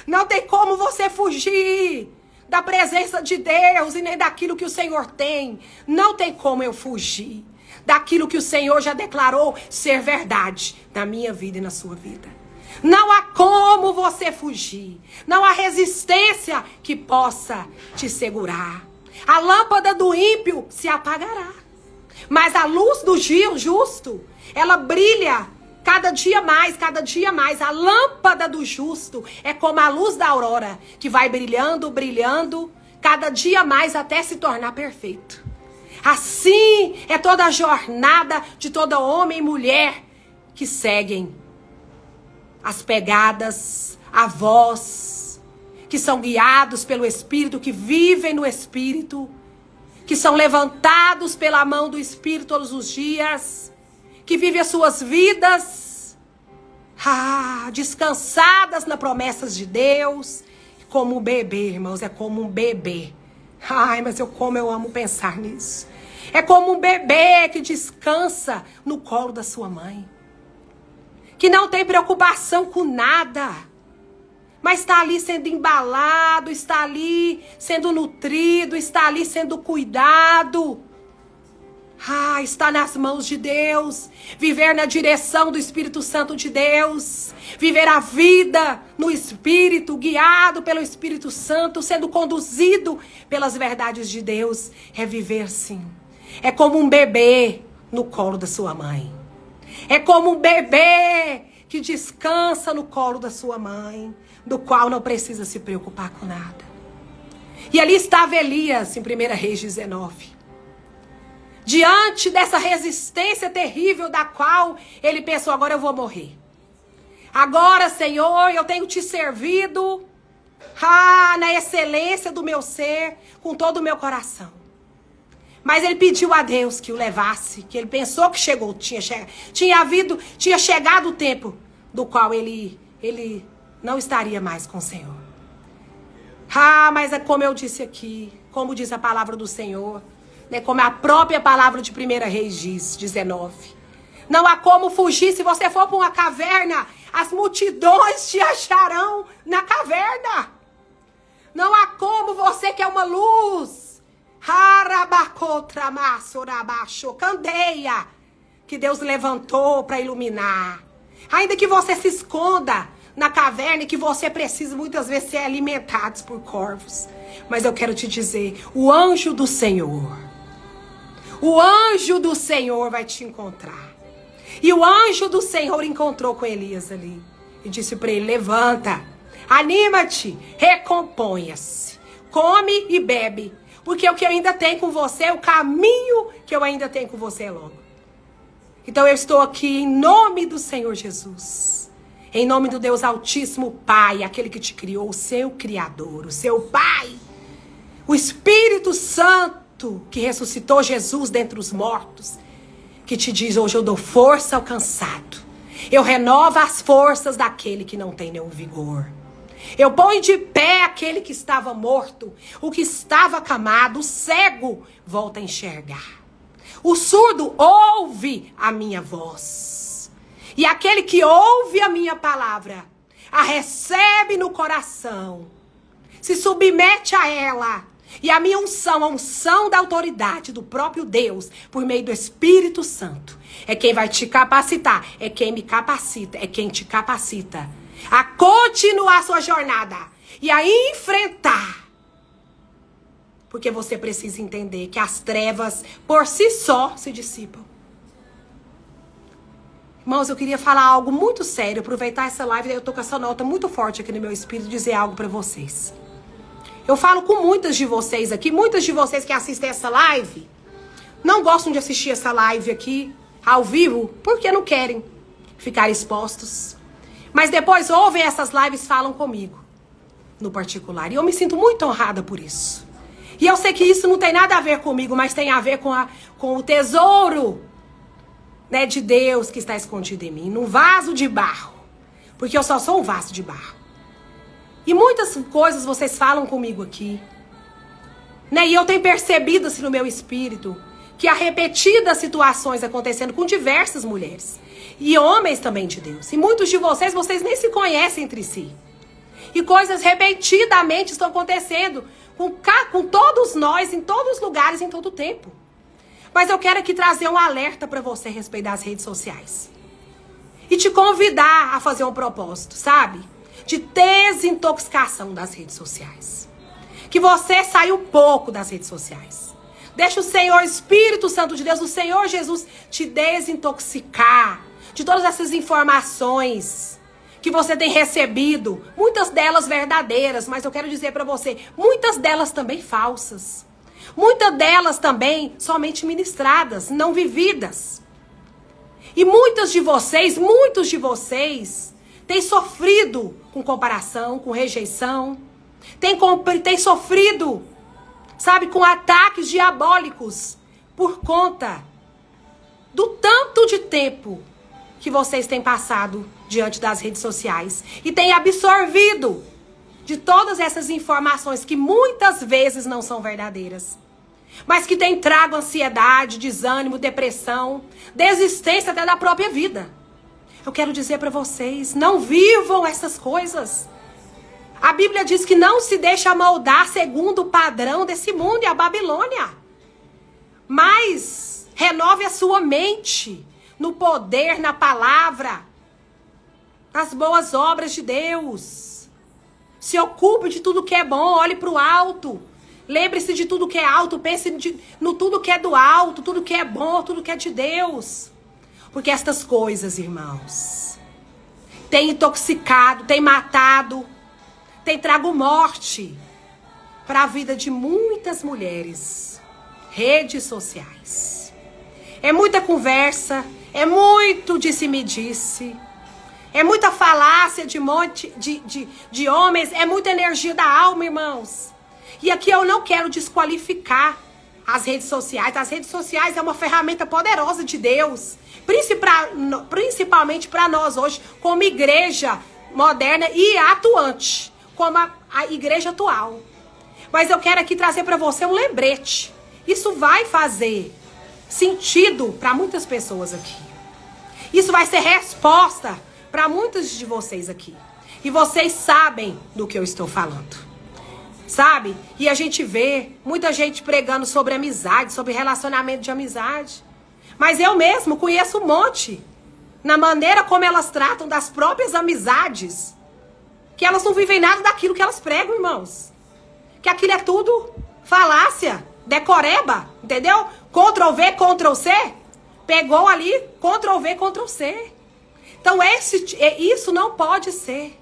Não tem como você fugir da presença de Deus e nem daquilo que o Senhor tem. Não tem como eu fugir daquilo que o Senhor já declarou ser verdade na minha vida e na sua vida. Não há como você fugir. Não há resistência que possa te segurar. A lâmpada do ímpio se apagará. Mas a luz do justo, ela brilha cada dia mais, cada dia mais. A lâmpada do justo é como a luz da aurora, que vai brilhando, brilhando, cada dia mais até se tornar perfeito. Assim é toda a jornada de todo homem e mulher que seguem as pegadas, a voz, que são guiados pelo Espírito, que vivem no Espírito, que são levantados pela mão do Espírito todos os dias, que vivem as suas vidas, descansadas nas promessas de Deus, como um bebê, irmãos, é como um bebê. Ai, mas como eu amo pensar nisso. É como um bebê que descansa no colo da sua mãe, que não tem preocupação com nada, mas está ali sendo embalado, está ali sendo nutrido, está ali sendo cuidado. Está nas mãos de Deus, viver na direção do Espírito Santo de Deus, viver a vida no Espírito, guiado pelo Espírito Santo, sendo conduzido pelas verdades de Deus, é viver sim. É como um bebê no colo da sua mãe. É como um bebê que descansa no colo da sua mãe, do qual não precisa se preocupar com nada. E ali estava Elias, em 1 Reis 19. diante dessa resistência terrível da qual ele pensou, agora eu vou morrer. Agora, Senhor, eu tenho te servido, na excelência do meu ser, com todo o meu coração. Mas ele pediu a Deus que o levasse, que ele pensou que chegou, tinha chegado o tempo do qual ele não estaria mais com o Senhor. Mas é como eu disse aqui, como diz a palavra do Senhor, né, como a própria palavra de 1 Reis diz, 19. Não há como fugir. Se você for para uma caverna, as multidões te acharão na caverna. Não há como, você que é uma luz, candeia, que Deus levantou para iluminar. Ainda que você se esconda na caverna e que você precisa muitas vezes ser alimentado por corvos. Mas eu quero te dizer, o anjo do Senhor vai te encontrar. E o anjo do Senhor encontrou com Elias ali e disse para ele, levanta, anima-te, recomponha-se, come e bebe, porque o que eu ainda tenho com você, o caminho que eu ainda tenho com você é longo. Então eu estou aqui em nome do Senhor Jesus, em nome do Deus Altíssimo, Pai, aquele que te criou, o seu Criador, o seu Pai, o Espírito Santo que ressuscitou Jesus dentre os mortos, que te diz, hoje eu dou força ao cansado, eu renovo as forças daquele que não tem nenhum vigor. Eu ponho de pé aquele que estava morto, o que estava acamado, o cego volta a enxergar. O surdo ouve a minha voz. E aquele que ouve a minha palavra, a recebe no coração, se submete a ela. E a minha unção, a unção da autoridade do próprio Deus, por meio do Espírito Santo, é quem vai te capacitar, é quem me capacita, é quem te capacita a continuar a sua jornada e a enfrentar. Porque você precisa entender que as trevas por si só se dissipam. Irmãos, eu queria falar algo muito sério, aproveitar essa live, eu tô com essa nota muito forte aqui no meu espírito, dizer algo para vocês. Eu falo com muitas de vocês aqui, muitas de vocês que assistem essa live, não gostam de assistir essa live aqui, ao vivo, porque não querem ficar expostos. Mas depois ouvem essas lives e falam comigo, no particular. E eu me sinto muito honrada por isso. E eu sei que isso não tem nada a ver comigo, mas tem a ver com o tesouro, né, de Deus que está escondido em mim, num vaso de barro. Porque eu só sou um vaso de barro. E muitas coisas vocês falam comigo aqui, né? E eu tenho percebido assim no meu espírito que há repetidas situações acontecendo com diversas mulheres e homens também de Deus. E muitos de vocês nem se conhecem entre si. E coisas repetidamente estão acontecendo com todos nós, em todos os lugares, em todo o tempo. Mas eu quero aqui trazer um alerta para você a respeito das redes sociais. E te convidar a fazer um propósito, sabe? De desintoxicação das redes sociais. Que você saia um pouco das redes sociais. Deixa o Senhor, Espírito Santo de Deus, o Senhor Jesus, te desintoxicar de todas essas informações que você tem recebido. Muitas delas verdadeiras, mas eu quero dizer para você, muitas delas também falsas. Muitas delas também somente ministradas, não vividas. E muitos de vocês têm sofrido com comparação, com rejeição. Tem sofrido, sabe, com ataques diabólicos por conta do tanto de tempo que vocês têm passado diante das redes sociais. E têm absorvido de todas essas informações que muitas vezes não são verdadeiras. Mas que têm trago ansiedade, desânimo, depressão, desistência até da própria vida. Eu quero dizer para vocês, não vivam essas coisas. A Bíblia diz que não se deixa moldar segundo o padrão desse mundo e a Babilônia. Mas renove a sua mente no poder, na palavra, nas boas obras de Deus. Se ocupe de tudo que é bom, olhe para o alto. Lembre-se de tudo que é alto, pense no tudo que é do alto, tudo que é bom, tudo que é de Deus. Porque estas coisas, irmãos, têm intoxicado, têm matado, têm trago morte para a vida de muitas mulheres. Redes sociais. É muita conversa, é muito disse-me-disse. É muita falácia de monte de homens, é muita energia da alma, irmãos. E aqui eu não quero desqualificar as redes sociais. As redes sociais é uma ferramenta poderosa de Deus, principalmente para nós hoje, como igreja moderna e atuante, como a igreja atual. Mas eu quero aqui trazer para você um lembrete. Isso vai fazer sentido para muitas pessoas aqui. Isso vai ser resposta para muitos de vocês aqui. E vocês sabem do que eu estou falando. Sabe? E a gente vê muita gente pregando sobre amizade, sobre relacionamento de amizade. Mas eu mesmo conheço um monte. Na maneira como elas tratam das próprias amizades. Que elas não vivem nada daquilo que elas pregam, irmãos. Que aquilo é tudo falácia, decoreba, entendeu? Ctrl V, Ctrl C. Pegou ali, Ctrl V, Ctrl C. Então isso não pode ser.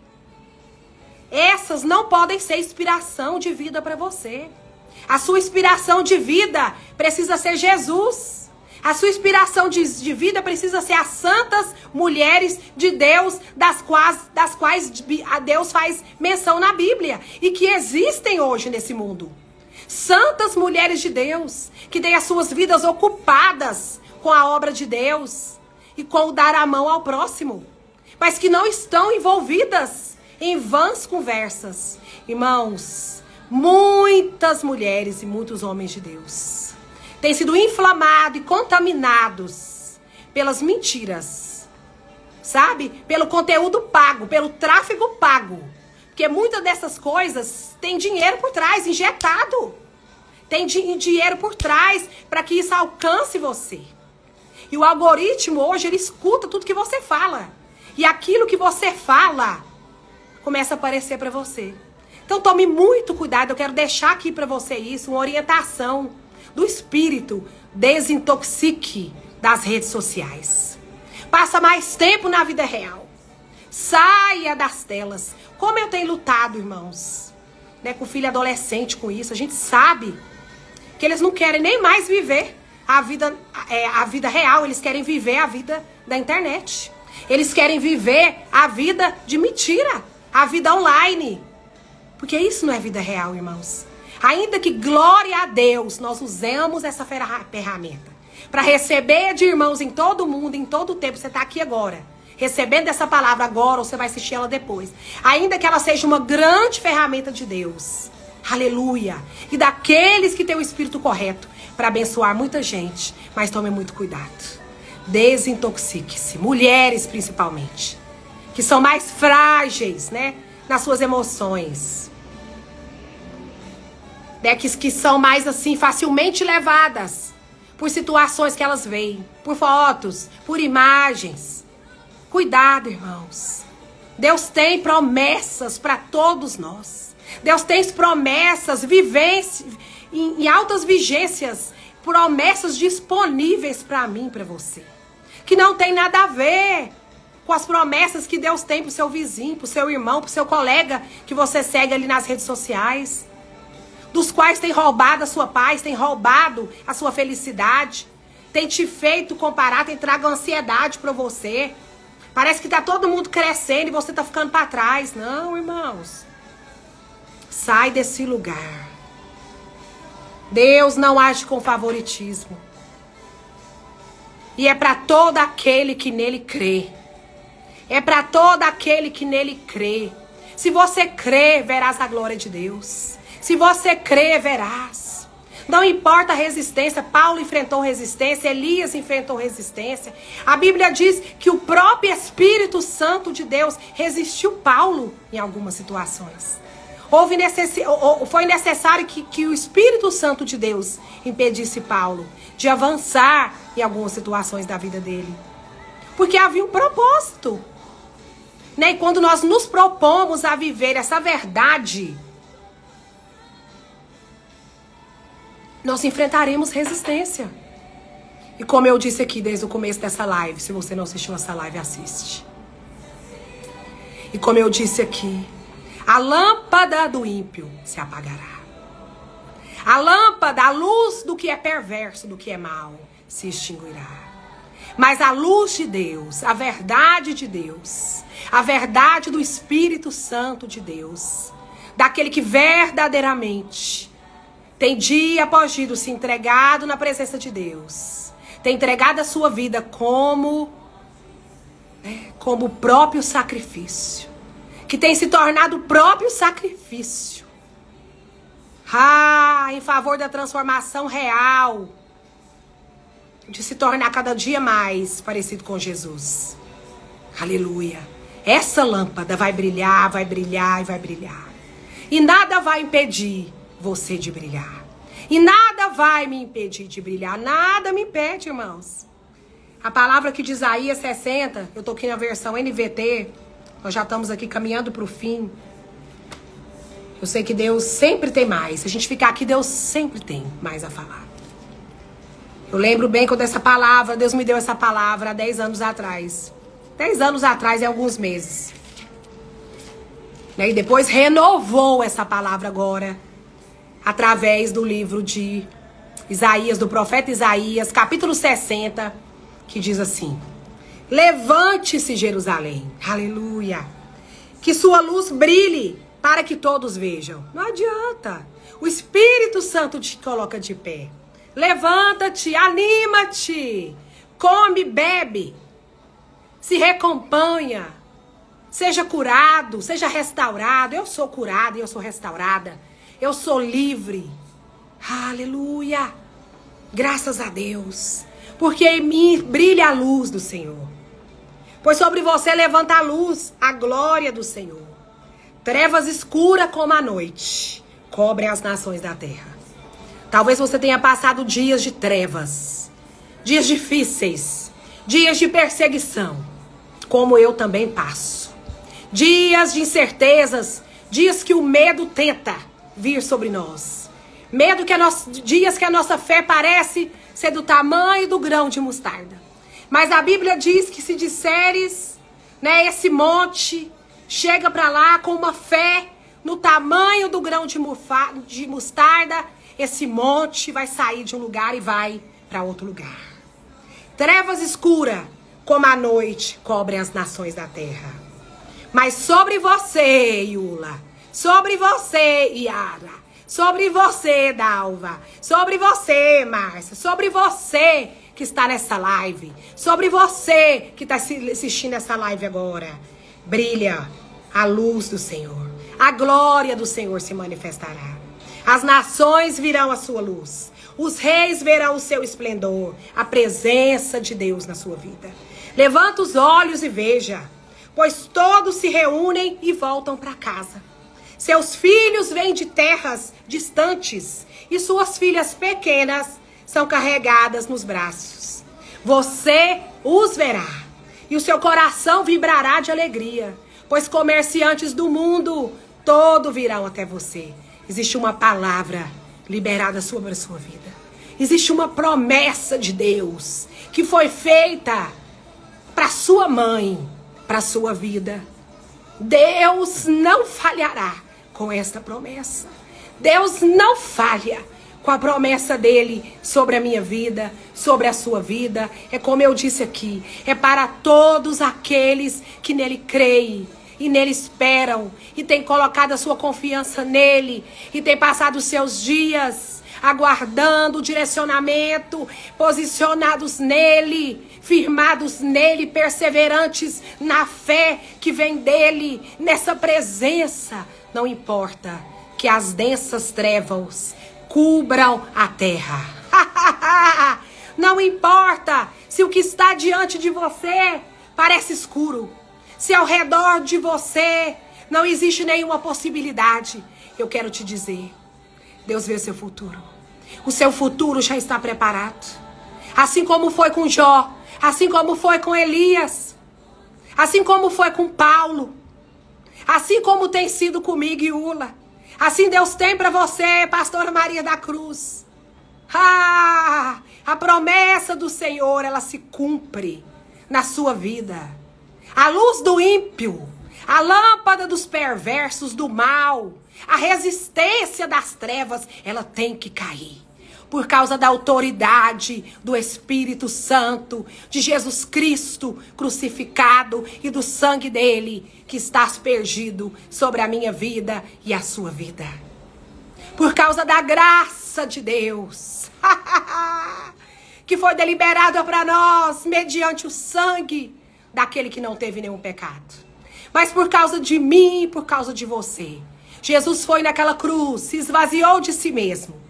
Essas não podem ser inspiração de vida para você. A sua inspiração de vida precisa ser Jesus. A sua inspiração de vida precisa ser as santas mulheres de Deus, das quais Deus faz menção na Bíblia. E que existem hoje nesse mundo. Santas mulheres de Deus, que têm as suas vidas ocupadas com a obra de Deus. E com o dar a mão ao próximo. Mas que não estão envolvidas em vãs conversas. Irmãos, muitas mulheres e muitos homens de Deus têm sido inflamados e contaminados pelas mentiras. Sabe? Pelo conteúdo pago, pelo tráfego pago. Porque muitas dessas coisas têm dinheiro por trás, injetado. Tem dinheiro por trás para que isso alcance você. E o algoritmo hoje, ele escuta tudo que você fala. E aquilo que você fala começa a aparecer para você. Então tome muito cuidado. Eu quero deixar aqui para você isso, uma orientação do espírito. Desintoxique das redes sociais. Passa mais tempo na vida real. Saia das telas. Como eu tenho lutado, irmãos, né, com filho adolescente com isso. A gente sabe que eles não querem nem mais viver a vida real. Eles querem viver a vida da internet. Eles querem viver a vida de mentira. A vida online. Porque isso não é vida real, irmãos. Ainda que, glória a Deus, nós usamos essa ferramenta para receber de irmãos em todo o mundo, em todo o tempo. Você está aqui agora, recebendo essa palavra agora, ou você vai assistir ela depois. Ainda que ela seja uma grande ferramenta de Deus. Aleluia. E daqueles que têm o espírito correto para abençoar muita gente. Mas tome muito cuidado. Desintoxique-se. Mulheres, principalmente. Que são mais frágeis, né? Nas suas emoções. Né? Que são mais, assim, facilmente levadas por situações que elas veem. Por fotos, por imagens. Cuidado, irmãos. Deus tem promessas para todos nós. Deus tem promessas, vivências, em altas vigências, promessas disponíveis para mim, para você. Que não tem nada a ver com as promessas que Deus tem pro seu vizinho, pro seu irmão, pro seu colega que você segue ali nas redes sociais. Dos quais tem roubado a sua paz, tem roubado a sua felicidade, tem te feito comparar, tem trago ansiedade para você. Parece que tá todo mundo crescendo e você tá ficando para trás. Não, irmãos. Sai desse lugar. Deus não age com favoritismo. E é para todo aquele que nele crê. É para todo aquele que nele crê. Se você crê, verás a glória de Deus. Se você crê, verás. Não importa a resistência. Paulo enfrentou resistência. Elias enfrentou resistência. A Bíblia diz que o próprio Espírito Santo de Deus resistiu Paulo em algumas situações. Foi necessário que o Espírito Santo de Deus impedisse Paulo de avançar em algumas situações da vida dele. Porque havia um propósito. Né? E quando nós nos propomos a viver essa verdade, nós enfrentaremos resistência. E como eu disse aqui desde o começo dessa live, se você não assistiu essa live, assiste. E como eu disse aqui, a lâmpada do ímpio se apagará. A lâmpada, a luz do que é perverso, do que é mal, se extinguirá. Mas a luz de Deus, a verdade de Deus, a verdade do Espírito Santo de Deus, daquele que verdadeiramente tem dia após dia se entregado na presença de Deus, tem entregado a sua vida como o próprio sacrifício, que tem se tornado o próprio sacrifício, em favor da transformação real, de se tornar cada dia mais parecido com Jesus. Aleluia. Essa lâmpada vai brilhar, vai brilhar e vai brilhar. E nada vai impedir você de brilhar. E nada vai me impedir de brilhar. Nada me impede, irmãos. A palavra aqui de Isaías 60, eu tô aqui na versão NVT. Nós já estamos aqui caminhando para o fim. Eu sei que Deus sempre tem mais. Se a gente ficar aqui, Deus sempre tem mais a falar. Eu lembro bem quando essa palavra, Deus me deu essa palavra há 10 anos atrás. 10 anos atrás e alguns meses. E depois renovou essa palavra agora, através do livro de Isaías, do profeta Isaías, capítulo 60, que diz assim: levante-se, Jerusalém, aleluia, que sua luz brilhe para que todos vejam. Não adianta, o Espírito Santo te coloca de pé. Levanta-te, anima-te, come, bebe, se recomponha, seja curado, seja restaurado. Eu sou curada e eu sou restaurada, eu sou livre, aleluia, graças a Deus, porque em mim brilha a luz do Senhor, pois sobre você levanta a luz, a glória do Senhor. Trevas escuras como a noite cobrem as nações da terra. Talvez você tenha passado dias de trevas, dias difíceis, dias de perseguição, como eu também passo. Dias de incertezas, dias que o medo tenta vir sobre nós. Dias que a nossa fé parece ser do tamanho do grão de mostarda. Mas a Bíblia diz que se disseres, esse monte, chega para lá com uma fé no tamanho do grão de mostarda, esse monte vai sair de um lugar e vai para outro lugar. Trevas escuras, como a noite, cobrem as nações da terra. Mas sobre você, Iula, sobre você, Yara, sobre você, Dalva, sobre você, Márcia, sobre você que está nessa live, sobre você que está assistindo essa live agora, brilha a luz do Senhor. A glória do Senhor se manifestará. As nações virão a sua luz. Os reis verão o seu esplendor. A presença de Deus na sua vida. Levanta os olhos e veja, pois todos se reúnem e voltam para casa. Seus filhos vêm de terras distantes e suas filhas pequenas são carregadas nos braços. Você os verá e o seu coração vibrará de alegria, pois comerciantes do mundo todo virão até você. Existe uma palavra liberada sobre a sua vida. Existe uma promessa de Deus que foi feita para sua mãe, para sua vida. Deus não falhará com esta promessa. Deus não falha com a promessa dele sobre a minha vida, sobre a sua vida. É como eu disse aqui, é para todos aqueles que nele creem e nele esperam, e tem colocado a sua confiança nele, e tem passado os seus dias aguardando o direcionamento, posicionados nele, firmados nele, perseverantes na fé que vem dele, nessa presença. Não importa que as densas trevas cubram a terra. Não importa se o que está diante de você parece escuro, se ao redor de você não existe nenhuma possibilidade. Eu quero te dizer, Deus vê o seu futuro. O seu futuro já está preparado. Assim como foi com Jó, assim como foi com Elias, assim como foi com Paulo, assim como tem sido comigo e Ula. Assim Deus tem para você, pastora Maria da Cruz. A promessa do Senhor, ela se cumpre na sua vida. A luz do ímpio, a lâmpada dos perversos, do mal, A resistência das trevas, ela tem que cair. Por causa da autoridade do Espírito Santo, de Jesus Cristo crucificado e do sangue dele que está aspergido sobre a minha vida e a sua vida. Por causa da graça de Deus, que foi deliberada para nós mediante o sangue daquele que não teve nenhum pecado. Mas por causa de mim e por causa de você, Jesus foi naquela cruz, se esvaziou de si mesmo.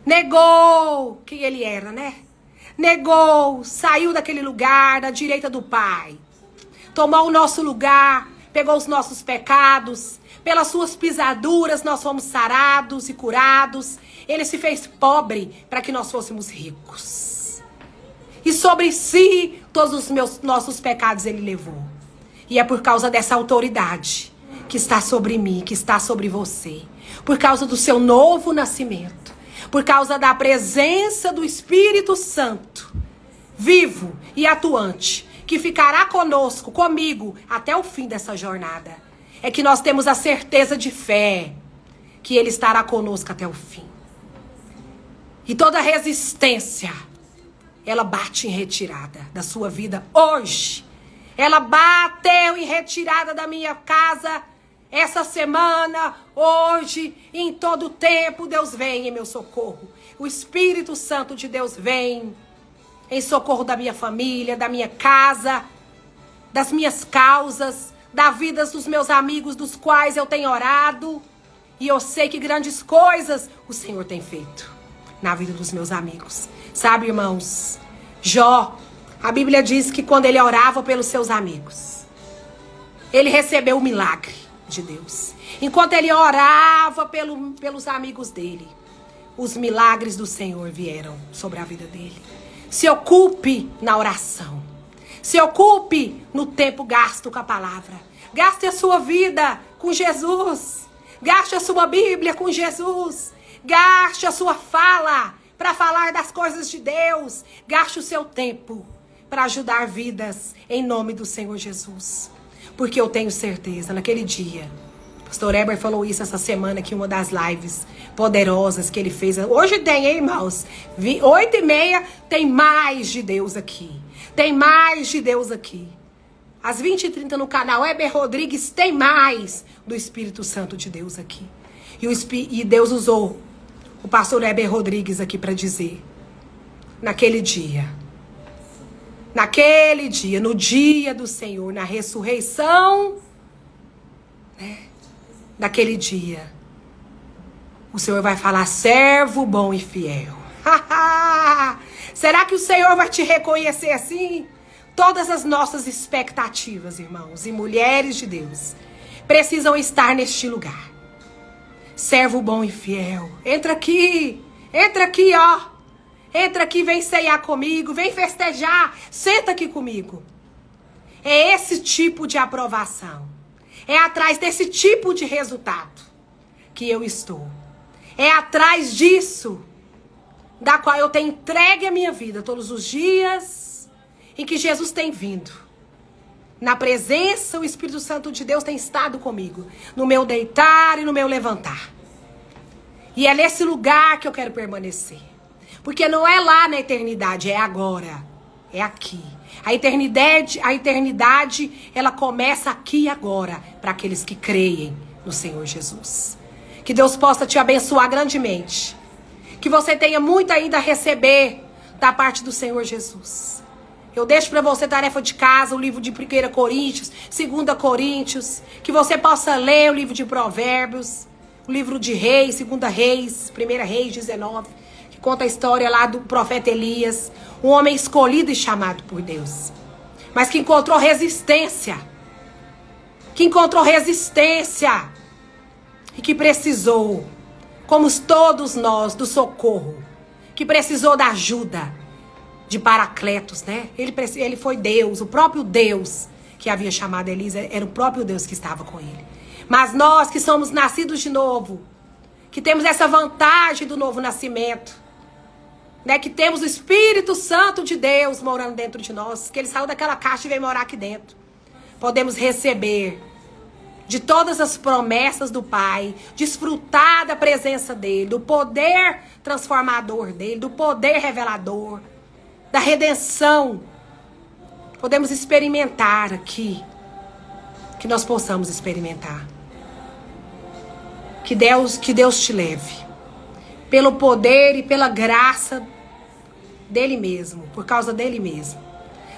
Negou quem ele era, né? Negou, saiu daquele lugar, da direita do Pai. Tomou o nosso lugar, pegou os nossos pecados. Pelas suas pisaduras nós fomos sarados e curados. Ele se fez pobre para que nós fôssemos ricos. E sobre si todos os nossos pecados ele levou. E é por causa dessa autoridade que está sobre mim, que está sobre você. Por causa do seu novo nascimento. Por causa da presença do Espírito Santo, vivo e atuante, que ficará conosco, comigo, até o fim dessa jornada. É que nós temos a certeza de fé, que Ele estará conosco até o fim. E toda resistência, ela bate em retirada da sua vida hoje. Ela bateu em retirada da minha casa essa semana, hoje, em todo tempo, Deus vem em meu socorro. O Espírito Santo de Deus vem em socorro da minha família, da minha casa, das minhas causas, da vida dos meus amigos, dos quais eu tenho orado. E eu sei que grandes coisas o Senhor tem feito na vida dos meus amigos. Sabe, irmãos, Jó, a Bíblia diz que quando ele orava pelos seus amigos, ele recebeu o milagre de Deus. Enquanto ele orava pelos amigos dele, os milagres do Senhor vieram sobre a vida dele. Se ocupe na oração. Se ocupe no tempo gasto com a palavra. Gaste a sua vida com Jesus. Gaste a sua Bíblia com Jesus. Gaste a sua fala para falar das coisas de Deus. Gaste o seu tempo para ajudar vidas em nome do Senhor Jesus. Porque eu tenho certeza, naquele dia, o pastor Eber falou isso essa semana aqui, uma das lives poderosas que ele fez. Hoje tem, hein, irmãos? 8h30 tem mais de Deus aqui. Tem mais de Deus aqui. Às 20h30 no canal Eber Rodrigues tem mais do Espírito Santo de Deus aqui. E Deus usou o pastor Eber Rodrigues aqui para dizer, naquele dia, no dia do Senhor, na ressurreição, né, daquele dia, o Senhor vai falar, servo bom e fiel. Será que o Senhor vai te reconhecer assim? Todas as nossas expectativas, irmãos e mulheres de Deus, precisam estar neste lugar. Servo bom e fiel. Entra aqui, ó. Entra aqui, vem ceiar comigo, vem festejar, senta aqui comigo. É esse tipo de aprovação. É atrás desse tipo de resultado que eu estou. É atrás disso, da qual eu tenho entregue a minha vida todos os dias em que Jesus tem vindo. Na presença, o Espírito Santo de Deus tem estado comigo, no meu deitar e no meu levantar. E é nesse lugar que eu quero permanecer. Porque não é lá na eternidade, é agora. É aqui. A eternidade, ela começa aqui e agora, para aqueles que creem no Senhor Jesus. Que Deus possa te abençoar grandemente. Que você tenha muito ainda a receber da parte do Senhor Jesus. Eu deixo para você tarefa de casa, o livro de 1 Coríntios, 2 Coríntios. Que você possa ler o livro de Provérbios, o livro de Reis, 2 Reis, 1 Reis 19. Conta a história lá do profeta Elias, um homem escolhido e chamado por Deus, mas que encontrou resistência, e que precisou, como todos nós, do socorro, que precisou da ajuda de Paracletos, né? Ele foi Deus, o próprio Deus que havia chamado Elias, era o próprio Deus que estava com ele. Mas nós que somos nascidos de novo, que temos essa vantagem do novo nascimento, né, que temos o Espírito Santo de Deus morando dentro de nós, que ele saiu daquela caixa e veio morar aqui dentro. Podemos receber de todas as promessas do Pai, desfrutar da presença dele, do poder transformador dele, do poder revelador, da redenção. Podemos experimentar aqui, que nós possamos experimentar. Que Deus te leve, pelo poder e pela graça dele mesmo, por causa dele mesmo.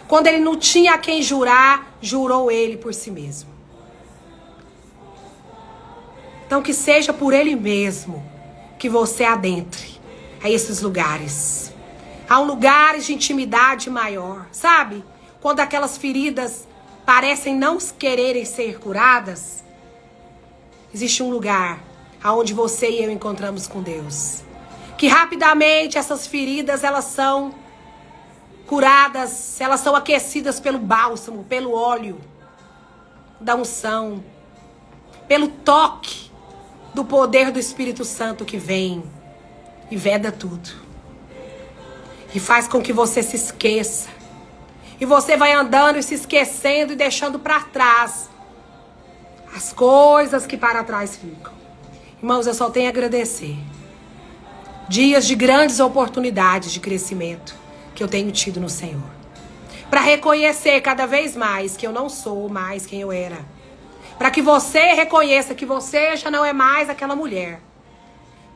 Quando ele não tinha a quem jurar, jurou ele por si mesmo. Então que seja por ele mesmo que você adentre a esses lugares. Há lugares de intimidade maior, sabe? Quando aquelas feridas parecem não quererem ser curadas, existe um lugar aonde você e eu encontramos com Deus. Que rapidamente essas feridas, elas são curadas, elas são aquecidas pelo bálsamo, pelo óleo da unção, pelo toque do poder do Espírito Santo que vem e veda tudo. E faz com que você se esqueça. E você vai andando e se esquecendo e deixando para trás as coisas que para trás ficam. Irmãos, eu só tenho a agradecer. Dias de grandes oportunidades de crescimento que eu tenho tido no Senhor. Para reconhecer cada vez mais que eu não sou mais quem eu era. Para que você reconheça que você já não é mais aquela mulher.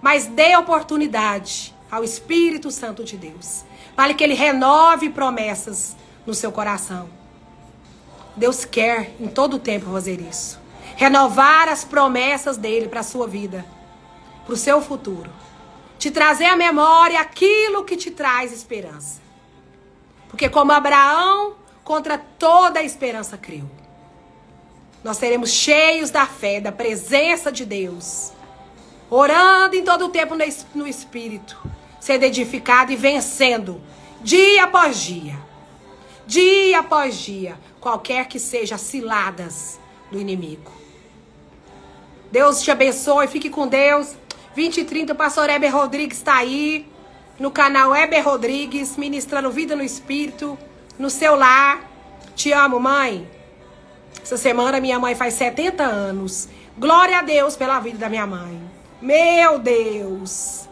Mas dê oportunidade ao Espírito Santo de Deus. Para que ele renove promessas no seu coração. Deus quer em todo o tempo fazer isso. Renovar as promessas dele para a sua vida. Para o seu futuro. Te trazer à memória aquilo que te traz esperança. Porque como Abraão, contra toda a esperança creu. Nós seremos cheios da fé, da presença de Deus. Orando em todo o tempo no Espírito. Sendo edificado e vencendo. Dia após dia. Dia após dia. Qualquer que seja as ciladas do inimigo. Deus te abençoe. Fique com Deus. 20h30, o pastor Heber Rodrigues está aí. No canal Heber Rodrigues. Ministrando vida no Espírito. No seu lar. Te amo, mãe. Essa semana minha mãe faz 70 anos. Glória a Deus pela vida da minha mãe. Meu Deus.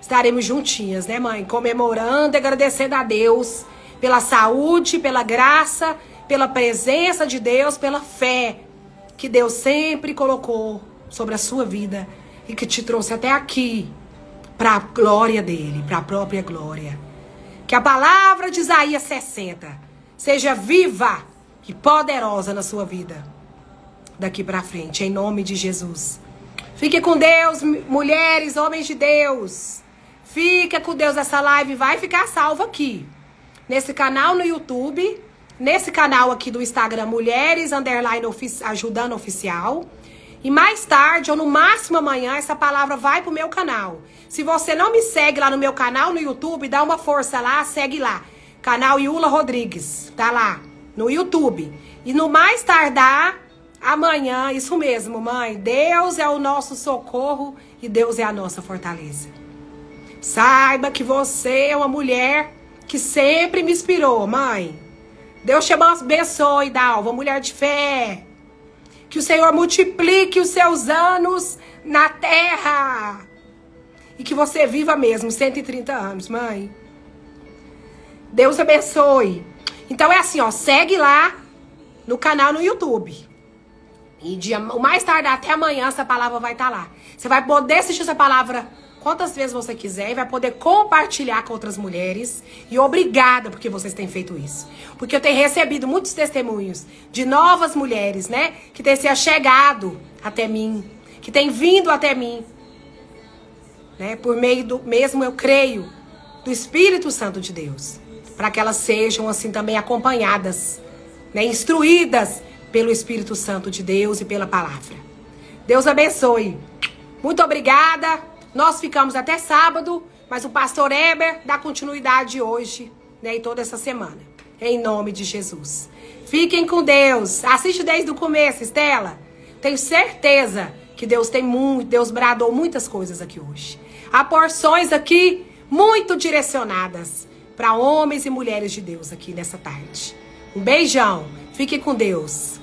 Estaremos juntinhas, né, mãe? Comemorando e agradecendo a Deus pela saúde, pela graça, pela presença de Deus, pela fé que Deus sempre colocou sobre a sua vida e que te trouxe até aqui para a glória dele, para a própria glória. Que a palavra de Isaías 60 seja viva e poderosa na sua vida daqui para frente, em nome de Jesus. Fique com Deus, mulheres, homens de Deus. Fica com Deus. Essa live vai ficar salva aqui, nesse canal no YouTube, nesse canal aqui do Instagram, Mulheres Ajudando Oficial. E mais tarde, ou no máximo amanhã, essa palavra vai pro meu canal. Se você não me segue lá no meu canal no YouTube, dá uma força lá, segue lá. Canal Iula Rodrigues, tá lá no YouTube. E no mais tardar, amanhã, isso mesmo, mãe. Deus é o nosso socorro e Deus é a nossa fortaleza. Saiba que você é uma mulher que sempre me inspirou, mãe. Deus te abençoe, Dalva, mulher de fé. Que o Senhor multiplique os seus anos na terra. E que você viva mesmo 130 anos, mãe. Deus abençoe. Então é assim, ó, segue lá no canal no YouTube. E o mais tarde, até amanhã, essa palavra vai estar lá. Você vai poder assistir essa palavra quantas vezes você quiser e vai poder compartilhar com outras mulheres. E obrigada porque vocês têm feito isso. Porque eu tenho recebido muitos testemunhos de novas mulheres, né? Que têm se achegado até mim. Que têm vindo até mim. Né? Por meio do mesmo, eu creio, do Espírito Santo de Deus. Para que elas sejam assim também acompanhadas, né? Instruídas pelo Espírito Santo de Deus e pela palavra. Deus abençoe. Muito obrigada. Nós ficamos até sábado, mas o pastor Heber dá continuidade hoje, né, e toda essa semana. Em nome de Jesus. Fiquem com Deus. Assiste desde o começo, Estela. Tenho certeza que Deus Deus bradou muitas coisas aqui hoje. Há porções aqui muito direcionadas para homens e mulheres de Deus aqui nessa tarde. Um beijão. Fique com Deus.